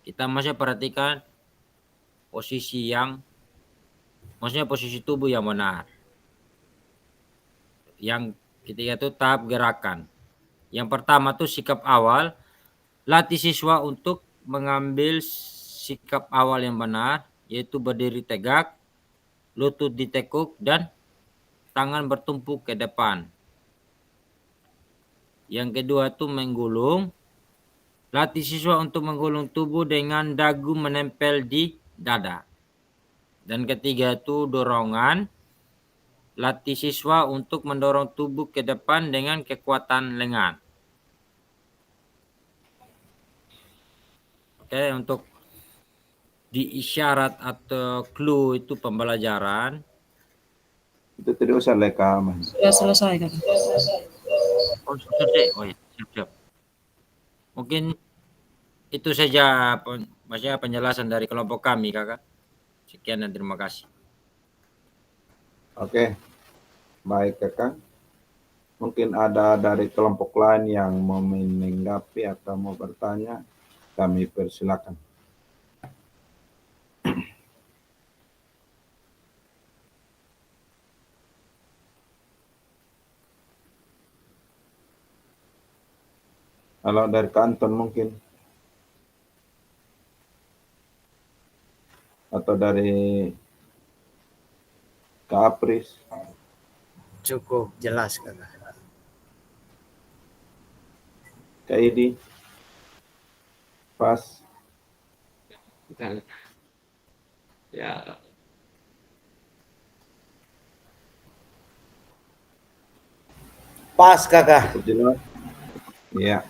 Kita masih perhatikan posisi tubuh yang benar. Yang ketiga itu tahap gerakan. Yang pertama tuh sikap awal, latih siswa untuk mengambil sikap awal yang benar, yaitu berdiri tegak, lutut ditekuk, dan tangan bertumpuk ke depan. Yang kedua itu menggulung, latih siswa untuk menggulung tubuh dengan dagu menempel di dada. Dan ketiga itu dorongan, latih siswa untuk mendorong tubuh ke depan dengan kekuatan lengan. Oke, untuk di isyarat atau clue itu pembelajaran. Itu tidak usah leka, Mas. Sudah selesai kan? Oh, selesai. Oh ya, siap. Mungkin itu saja maksudnya penjelasan dari kelompok kami, Kakak. Sekian dan terima kasih. Oke, baik Kakak. Mungkin ada dari kelompok lain yang mau menanggapi atau mau bertanya, kami persilakan. Kalau dari kantor mungkin, atau dari Kak Apris. Cukup jelas, Kakak. Kak Idi, pas. Ya, Pas Kakak. Cukup jelas. Iya.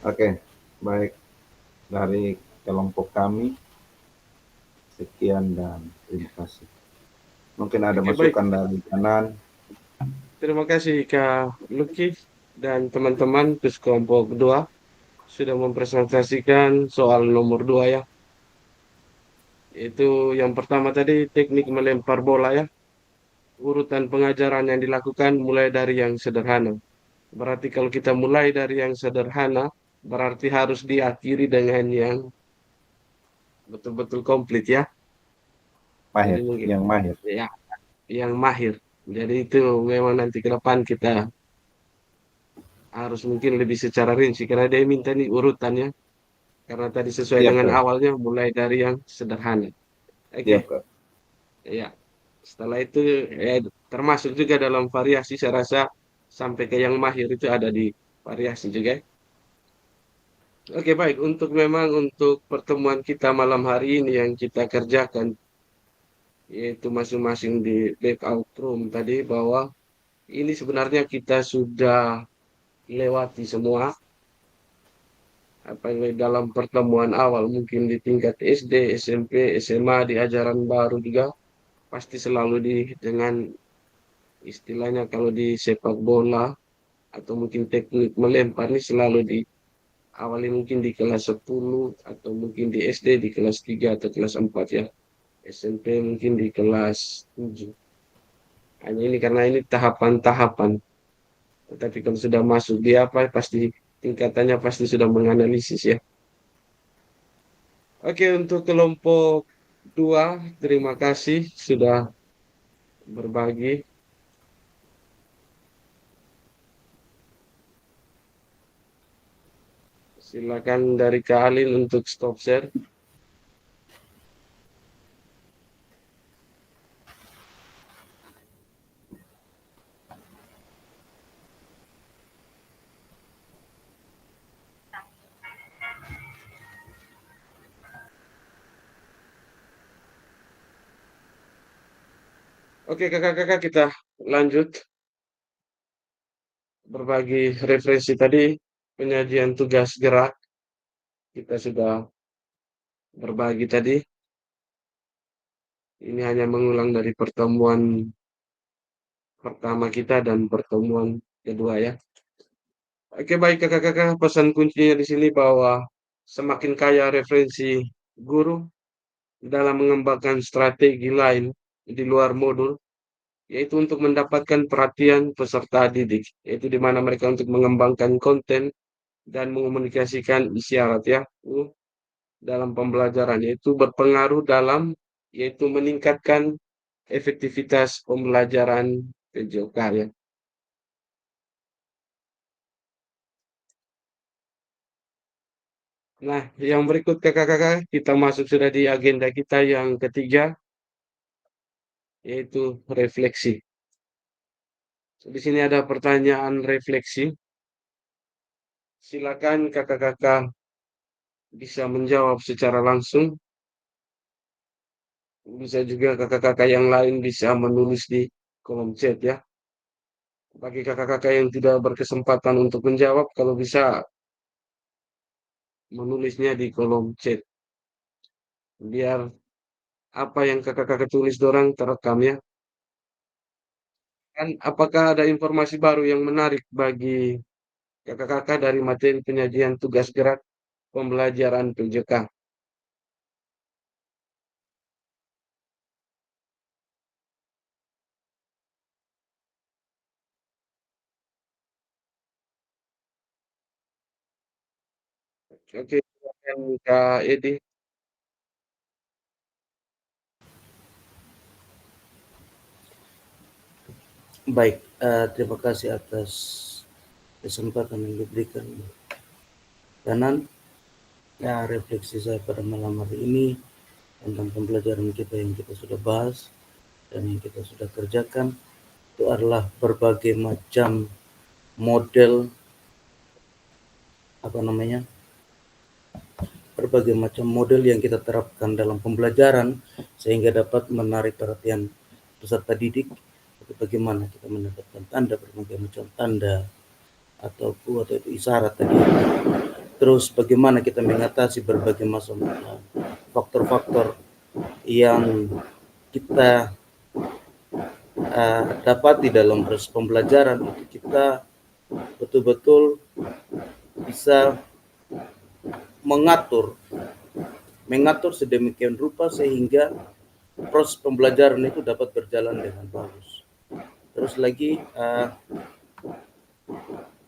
Oke, baik. Dari kelompok kami, sekian dan terima kasih. Mungkin ada Oke, masukan dari kanan. terima kasih Kak Lucky dan teman-teman terus kelompok 2 sudah mempresentasikan soal nomor 2 ya. Itu yang pertama tadi teknik melempar bola ya. Urutan pengajaran yang dilakukan mulai dari yang sederhana. Berarti kalau kita mulai dari yang sederhana, berarti harus diakhiri dengan yang betul-betul komplit ya. Mahir, Jadi mungkin yang mahir. ya, yang mahir. Jadi itu memang nanti ke depan kita harus mungkin lebih secara rinci karena dia minta nih urutannya karena tadi sesuai Siap, dengan Kak. awalnya mulai dari yang sederhana. Oke, Siap, Kak. ya. Setelah itu termasuk juga dalam variasi saya rasa sampai ke yang mahir itu ada di variasi juga. Oke, baik. Untuk pertemuan kita malam hari ini yang kita kerjakan yaitu masing-masing di breakout room tadi, bahwa ini sebenarnya kita sudah lewati semua apa yang dalam pertemuan awal, mungkin di tingkat SD, SMP, SMA, di ajaran baru juga pasti selalu dengan istilahnya kalau di sepak bola atau mungkin teknik melempar ini selalu awalnya mungkin di kelas 10 atau mungkin di SD di kelas 3 atau kelas 4 ya. SMP mungkin di kelas 7. Hanya ini karena ini tahapan-tahapan. Tetapi kalau sudah masuk di apa pasti tingkatannya pasti sudah menganalisis ya. Oke, untuk kelompok 2 terima kasih sudah berbagi. Silakan dari Kak Alin untuk stop share. Oke, kakak-kakak kita lanjut berbagi referensi tadi, penyajian tugas gerak kita sudah berbagi tadi. Ini hanya mengulang dari pertemuan pertama kita dan pertemuan kedua ya. Oke, baik kakak-kakak, pesan kuncinya di sini bahwa semakin kaya referensi guru dalam mengembangkan strategi lain di luar modul, yaitu untuk mendapatkan perhatian peserta didik, yaitu di mana mereka untuk mengembangkan konten dan mengomunikasikan isyarat ya dalam pembelajaran, yaitu berpengaruh dalam yaitu meningkatkan efektivitas pembelajaran PJOK ya. Nah, yang berikut kakak-kakak kita masuk sudah di agenda kita yang ketiga, yaitu refleksi. Di sini ada pertanyaan refleksi. Silakan kakak-kakak bisa menjawab secara langsung. Bisa juga kakak-kakak yang lain bisa menulis di kolom chat ya. Bagi kakak-kakak yang tidak berkesempatan untuk menjawab, kalau bisa menulisnya di kolom chat. Biar apa yang kakak-kakak tulis dorang terekam ya. Dan apakah ada informasi baru yang menarik bagi kakak-kakak dari materi penyajian tugas gerak pembelajaran PJK? Oke, silakan Kak Edi. Baik, terima kasih atas kesempatan yang diberikan kanan. Ya, refleksi saya pada malam hari ini tentang pembelajaran kita yang kita sudah bahas dan yang kita sudah kerjakan itu adalah berbagai macam model berbagai macam model yang kita terapkan dalam pembelajaran sehingga dapat menarik perhatian peserta didik. Itu bagaimana kita mendapatkan tanda, berbagai macam tanda atau itu isyarat tadi. Terus bagaimana kita mengatasi berbagai macam faktor-faktor yang kita dapat di dalam proses pembelajaran, untuk kita betul-betul bisa mengatur sedemikian rupa sehingga proses pembelajaran itu dapat berjalan dengan bagus. Terus lagi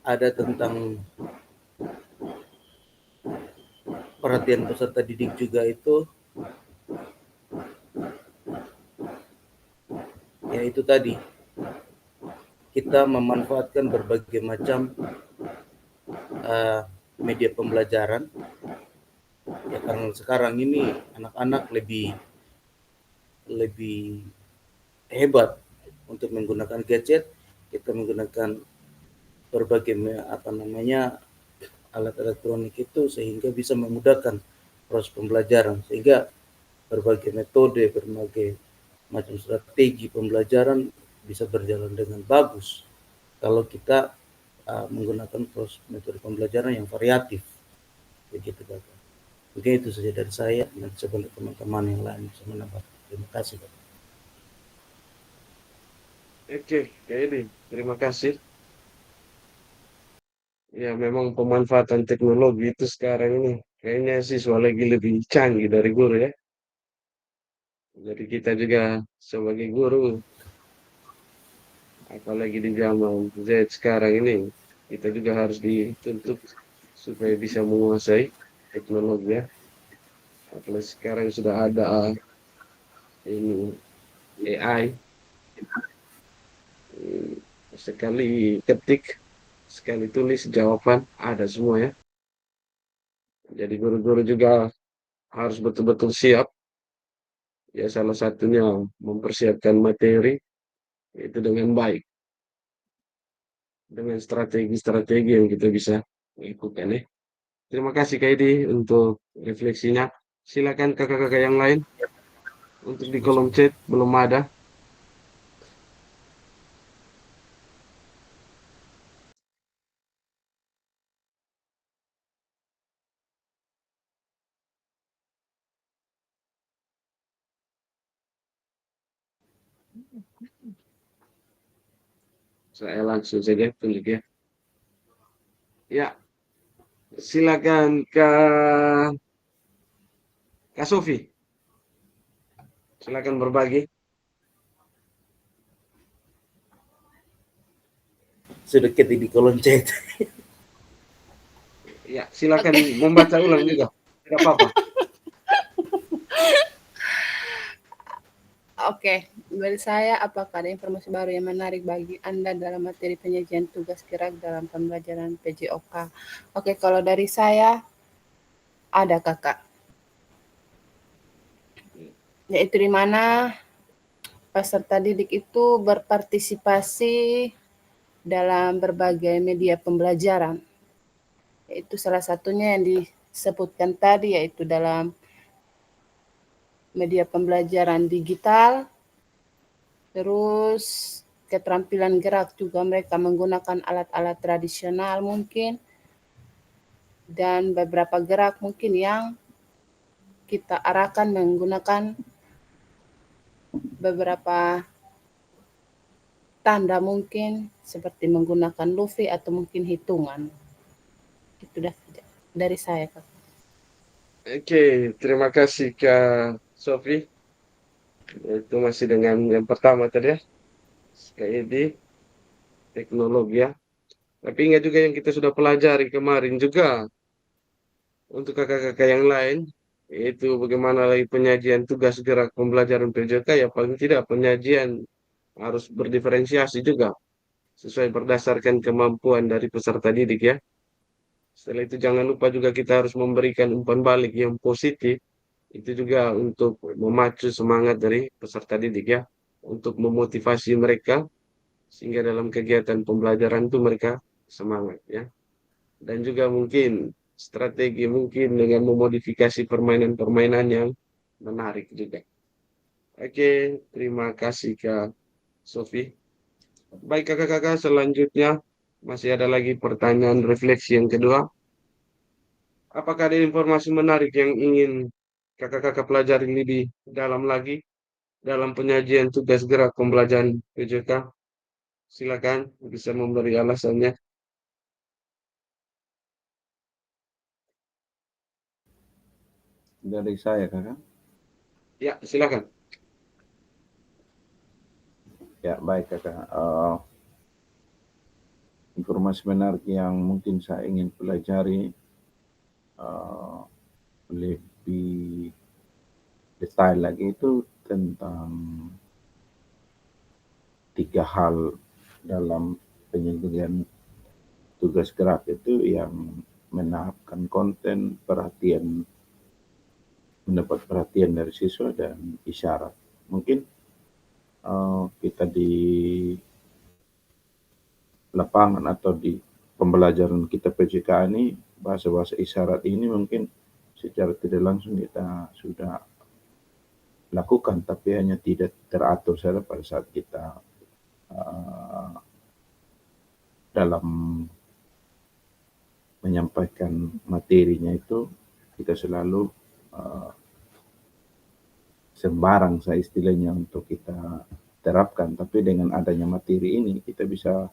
ada tentang perhatian peserta didik juga, itu yaitu tadi kita memanfaatkan berbagai macam media pembelajaran ya, karena sekarang ini anak-anak lebih hebat untuk menggunakan gadget. Kita menggunakan berbagai alat elektronik itu sehingga bisa memudahkan proses pembelajaran, sehingga berbagai metode, berbagai macam strategi pembelajaran bisa berjalan dengan bagus kalau kita menggunakan metode pembelajaran yang variatif, begitu Kakak. Mungkin itu saja dari saya, nanti sebelum teman-teman yang lain bisa menambah. Terima kasih Kakak. Oke, Kak Edi, terima kasih. Ya, memang pemanfaatan teknologi itu sekarang ini kayaknya siswa lagi lebih canggih dari guru ya. Jadi kita juga sebagai guru, apalagi di zaman Z sekarang ini, kita juga harus dituntut supaya bisa menguasai teknologi ya. Apalagi sekarang sudah ada ini AI, sekali ketik, sekali tulis jawaban ada semua ya. Jadi guru-guru juga harus betul-betul siap. Ya salah satunya mempersiapkan materi itu dengan baik, dengan strategi-strategi yang kita bisa lakukan ya. Terima kasih Kak Edi untuk refleksinya. Silakan kakak-kakak yang lain untuk di kolom chat belum ada. Saya langsung saja tunjuk ya. Ya, silakan Kak Sofi. Silakan berbagi. Sudah ketik di kolom chat. Ya, silakan membaca ulang juga. Tidak apa-apa. Oke, dari saya, apakah ada informasi baru yang menarik bagi Anda dalam materi penyajian tugas gerak dalam pembelajaran PJOK? Oke, kalau dari saya, ada Kakak. Yaitu di mana peserta didik itu berpartisipasi dalam berbagai media pembelajaran. Yaitu salah satunya yang disebutkan tadi, yaitu dalam media pembelajaran digital, terus keterampilan gerak juga mereka menggunakan alat-alat tradisional mungkin, dan beberapa gerak mungkin yang kita arahkan menggunakan beberapa tanda mungkin seperti menggunakan Luffy atau mungkin hitungan. Itu dah dari saya, Kak. Oke, terima kasih Kak Sofi. Itu masih dengan yang pertama tadi ya. Kak Edi, teknologi ya. Tapi ingat juga yang kita sudah pelajari kemarin juga untuk kakak-kakak yang lain, yaitu bagaimana lagi penyajian tugas gerak pembelajaran PJK ya paling tidak penyajian harus berdiferensiasi juga sesuai berdasarkan kemampuan dari peserta didik ya. Setelah itu jangan lupa juga kita harus memberikan umpan balik yang positif, itu juga untuk memacu semangat dari peserta didik ya, untuk memotivasi mereka sehingga dalam kegiatan pembelajaran itu mereka semangat ya. Dan juga mungkin strategi mungkin dengan memodifikasi permainan-permainan yang menarik juga. Oke, terima kasih Kak Sofi. Baik kakak-kakak, selanjutnya masih ada lagi pertanyaan refleksi yang kedua. Apakah ada informasi menarik yang ingin kakak-kakak pelajari lebih dalam lagi dalam penyajian tugas gerak pembelajaran PJK? Silakan bisa memberi alasannya. Dari saya kakak. Ya, silakan. Ya baik kakak. Informasi menarik yang mungkin saya ingin pelajari lebih detail lagi itu tentang 3 hal dalam penyelesaian tugas gerak itu yang menampilkan konten, perhatian, mendapat perhatian dari siswa dan isyarat. Mungkin kita di lapangan atau di pembelajaran kita PJK ini bahasa-bahasa isyarat ini mungkin secara tidak langsung kita sudah lakukan, tapi hanya tidak teratur saja pada saat kita dalam menyampaikan materinya itu kita selalu sembarang saya istilahnya untuk kita terapkan, tapi dengan adanya materi ini kita bisa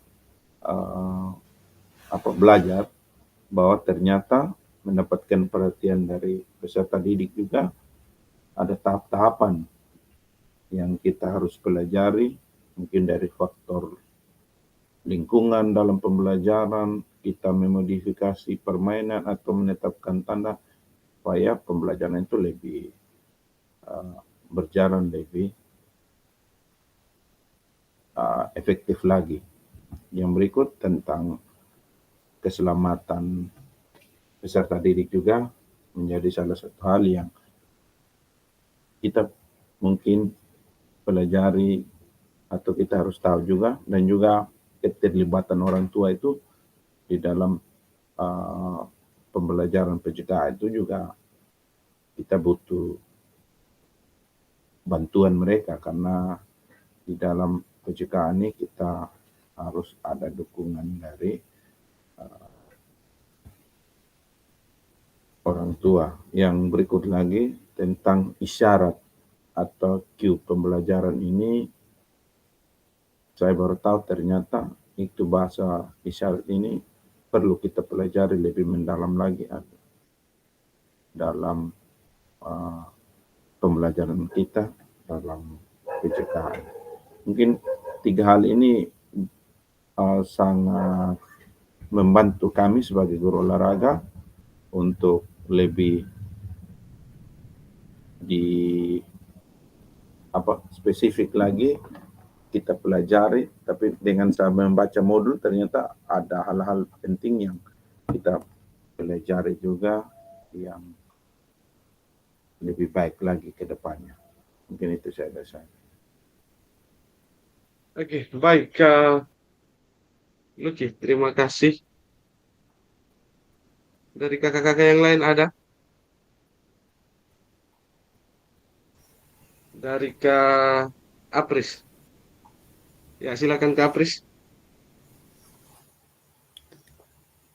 belajar bahwa ternyata mendapatkan perhatian dari peserta didik juga ada tahap-tahapan yang kita harus pelajari, mungkin dari faktor lingkungan dalam pembelajaran, kita memodifikasi permainan atau menetapkan tanda supaya pembelajaran itu lebih berjalan lebih efektif lagi. Yang berikut tentang keselamatan peserta didik juga menjadi salah satu hal yang kita mungkin pelajari atau kita harus tahu juga, dan juga keterlibatan orang tua itu di dalam pembelajaran PJK itu juga kita butuh bantuan mereka, karena di dalam PJK ini kita harus ada dukungan dari orang tua. Yang berikut lagi tentang isyarat atau cue pembelajaran ini, saya baru tahu ternyata itu bahasa isyarat ini perlu kita pelajari lebih mendalam lagi dalam pembelajaran kita dalam PJK. Mungkin 3 hal ini sangat membantu kami sebagai guru olahraga untuk lebih spesifik lagi kita pelajari, tapi dengan saya membaca modul ternyata ada hal-hal penting yang kita pelajari juga yang lebih baik lagi ke depannya. Mungkin itu saya dasar. Oke, baik. Luki, terima kasih. Dari kakak-kakak yang lain ada? Dari Kak Apris. Ya, silakan Kak Apris.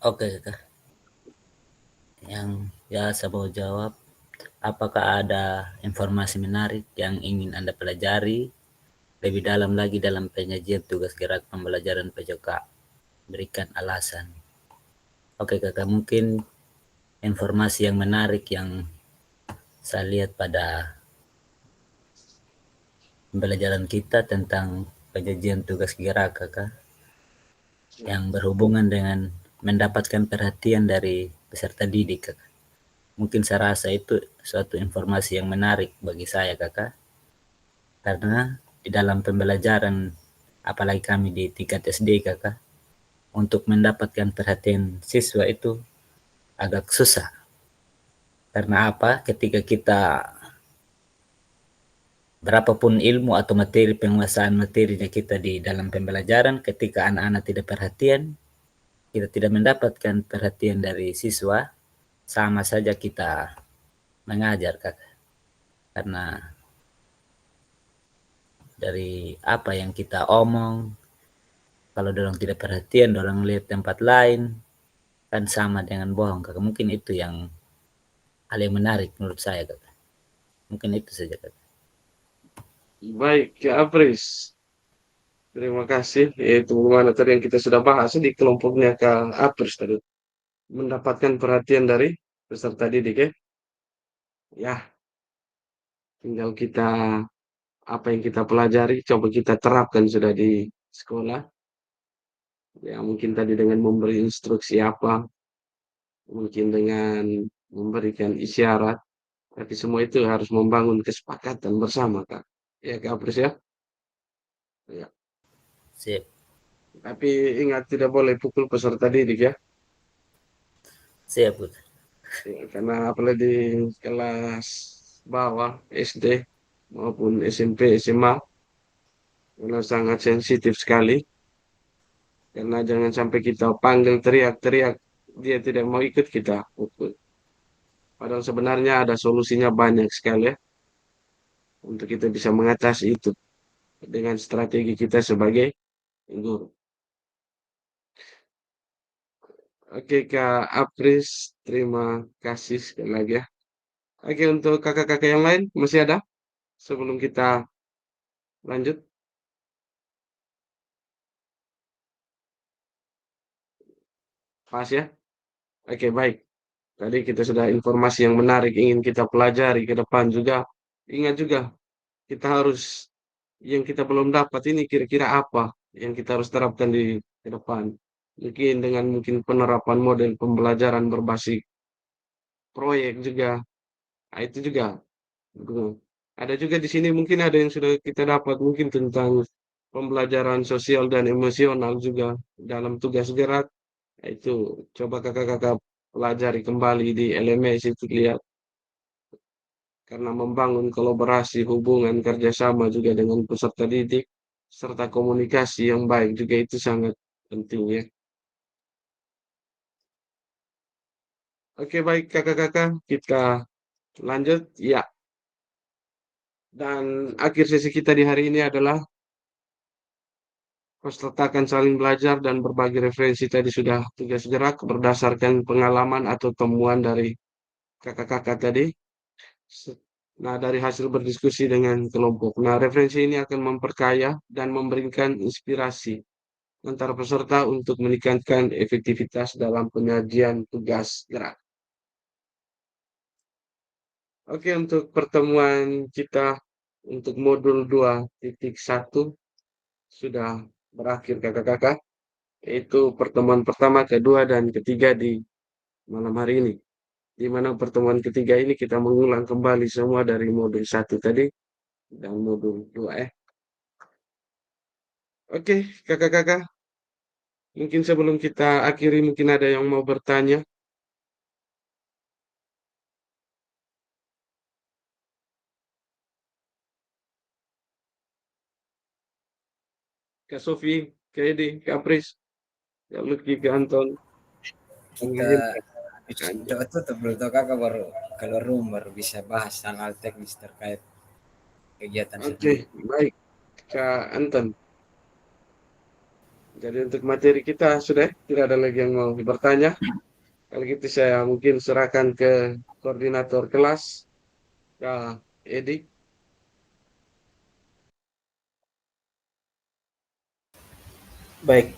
Oke, Kak. Yang saya mau jawab, apakah ada informasi menarik yang ingin Anda pelajari lebih dalam lagi dalam penyajian tugas gerak pembelajaran PJK? Berikan alasan. Oke, Kakak, mungkin informasi yang menarik yang saya lihat pada pembelajaran kita tentang penyajian tugas gerak, Kakak, yang berhubungan dengan mendapatkan perhatian dari peserta didik, Kakak. Mungkin saya rasa itu suatu informasi yang menarik bagi saya, Kakak, karena di dalam pembelajaran, apalagi kami di tingkat SD, Kakak, untuk mendapatkan perhatian siswa itu agak susah. Karena apa? Ketika kita berapapun ilmu atau materi penguasaan materinya kita di dalam pembelajaran, ketika anak-anak tidak perhatian, kita tidak mendapatkan perhatian dari siswa, sama saja kita mengajar, Kakak. Karena dari apa yang kita omong, kalau dorang tidak perhatian, dorang lihat tempat lain, kan sama dengan bohong, Kakak. Mungkin itu yang hal yang menarik menurut saya, Kakak. Mungkin itu saja, Kakak. Baik, Kak Apris. Terima kasih. Itu mana tadi yang kita sudah bahas di kelompoknya Kak Apris tadi. Mendapatkan perhatian dari peserta didik ya. Ya, tinggal kita apa yang kita pelajari coba kita terapkan sudah di sekolah. Ya, mungkin tadi dengan memberi instruksi apa, mungkin dengan memberikan isyarat, tapi semua itu harus membangun kesepakatan bersama, Kak. Ya, Kak Apris ya. Ya. Sip. Tapi ingat tidak boleh pukul peserta didik ya. Siap, Kakak. Ya, karena apalagi di kelas bawah SD maupun SMP, SMA, karena sangat sensitif sekali. Karena jangan sampai kita panggil teriak-teriak, dia tidak mau ikut kita pukul. Padahal sebenarnya ada solusinya banyak sekali ya. untuk kita bisa mengatasi itu dengan strategi kita sebagai guru. Oke Kak Apris, terima kasih sekali lagi ya. Oke, untuk kakak-kakak yang lain masih ada sebelum kita lanjut? Pas ya? Oke, baik. Tadi kita sudah informasi yang menarik ingin kita pelajari ke depan juga. Ingat juga, kita harus yang kita belum dapat ini kira-kira apa yang kita harus terapkan di ke depan. Mungkin dengan penerapan model pembelajaran berbasis proyek juga. Nah, itu juga. Ada juga di sini mungkin ada yang sudah kita dapat mungkin tentang pembelajaran sosial dan emosional juga dalam tugas gerak. Nah, itu coba kakak-kakak pelajari kembali di LMS itu lihat karena membangun kolaborasi hubungan kerjasama juga dengan peserta didik serta komunikasi yang baik juga itu sangat penting ya. Oke baik kakak-kakak kita lanjut ya. Dan akhir sesi kita di hari ini adalah persertakan saling belajar dan berbagi referensi tadi sudah tugas gerak berdasarkan pengalaman atau temuan dari kakak-kakak tadi. Nah, dari hasil berdiskusi dengan kelompok. Nah, referensi ini akan memperkaya dan memberikan inspirasi antara peserta untuk meningkatkan efektivitas dalam penyajian tugas gerak. Oke, untuk pertemuan kita untuk modul 2.1 sudah berakhir kakak-kakak. Yaitu pertemuan pertama, kedua, dan ketiga di malam hari ini. Di mana pertemuan ketiga ini kita mengulang kembali semua dari modul 1 tadi dan modul 2 Oke, kakak-kakak. Mungkin sebelum kita akhiri mungkin ada yang mau bertanya. Kak Sofi, Kak Edi, Kak Apris, Kak Lutfi, Kak Anton. Kita coba tutup dulu toh kakak, baru kalau room baru bisa bahas hal teknis terkait kegiatan Oke, sendiri. baik. Kak Anton. Jadi untuk materi kita sudah tidak ada lagi yang mau bertanya. Kalau gitu saya mungkin serahkan ke koordinator kelas, Kak Edi. Baik,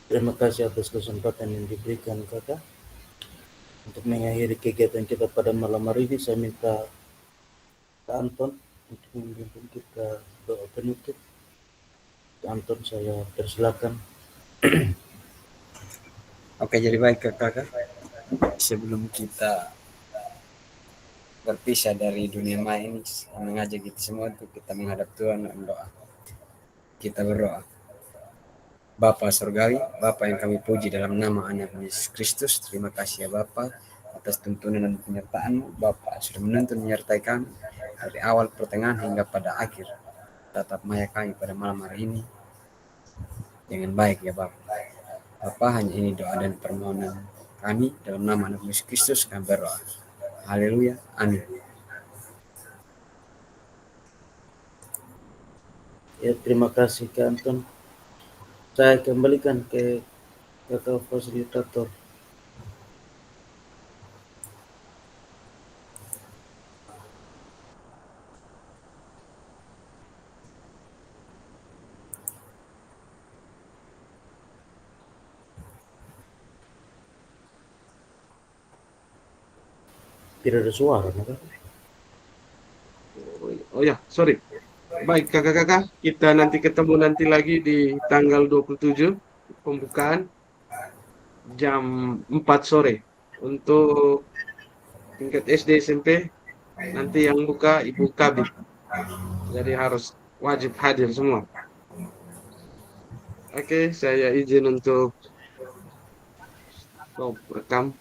terima kasih atas kesempatan yang diberikan kakak. Untuk mengakhiri kegiatan kita pada malam hari ini, saya minta Kak Anton untuk memimpin kita doa penutup. Kak Anton, saya persilakan. Oke, jadi baik kakak. Sebelum kita berpisah dari dunia maya ini, saya mengajak kita semua untuk kita menghadap Tuhan dan doa. Kita berdoa. Bapa Surgawi, Bapa yang kami puji dalam nama Anak Yesus Kristus, terima kasih ya Bapa atas tuntunan dan penyertaan Bapa sudah menuntun menyertai kami dari awal pertengahan hingga pada akhir. Tatap maya kami pada malam hari ini dengan baik ya Bapa. Bapa, hanya ini doa dan permohonan kami dalam nama Anak Yesus Kristus kami berdoa. Haleluya, amin. Ya, terima kasih Kak Anton. Saya kembalikan ke kakak fasilitator. Tidak ada suara, kan? Oh ya, sorry. Baik kakak-kakak, kita nanti ketemu nanti lagi di tanggal 27 pembukaan jam 4 sore untuk tingkat SD SMP. Nanti yang buka Ibu Kabit. Jadi harus wajib hadir semua. Oke, saya izin untuk stop rekam.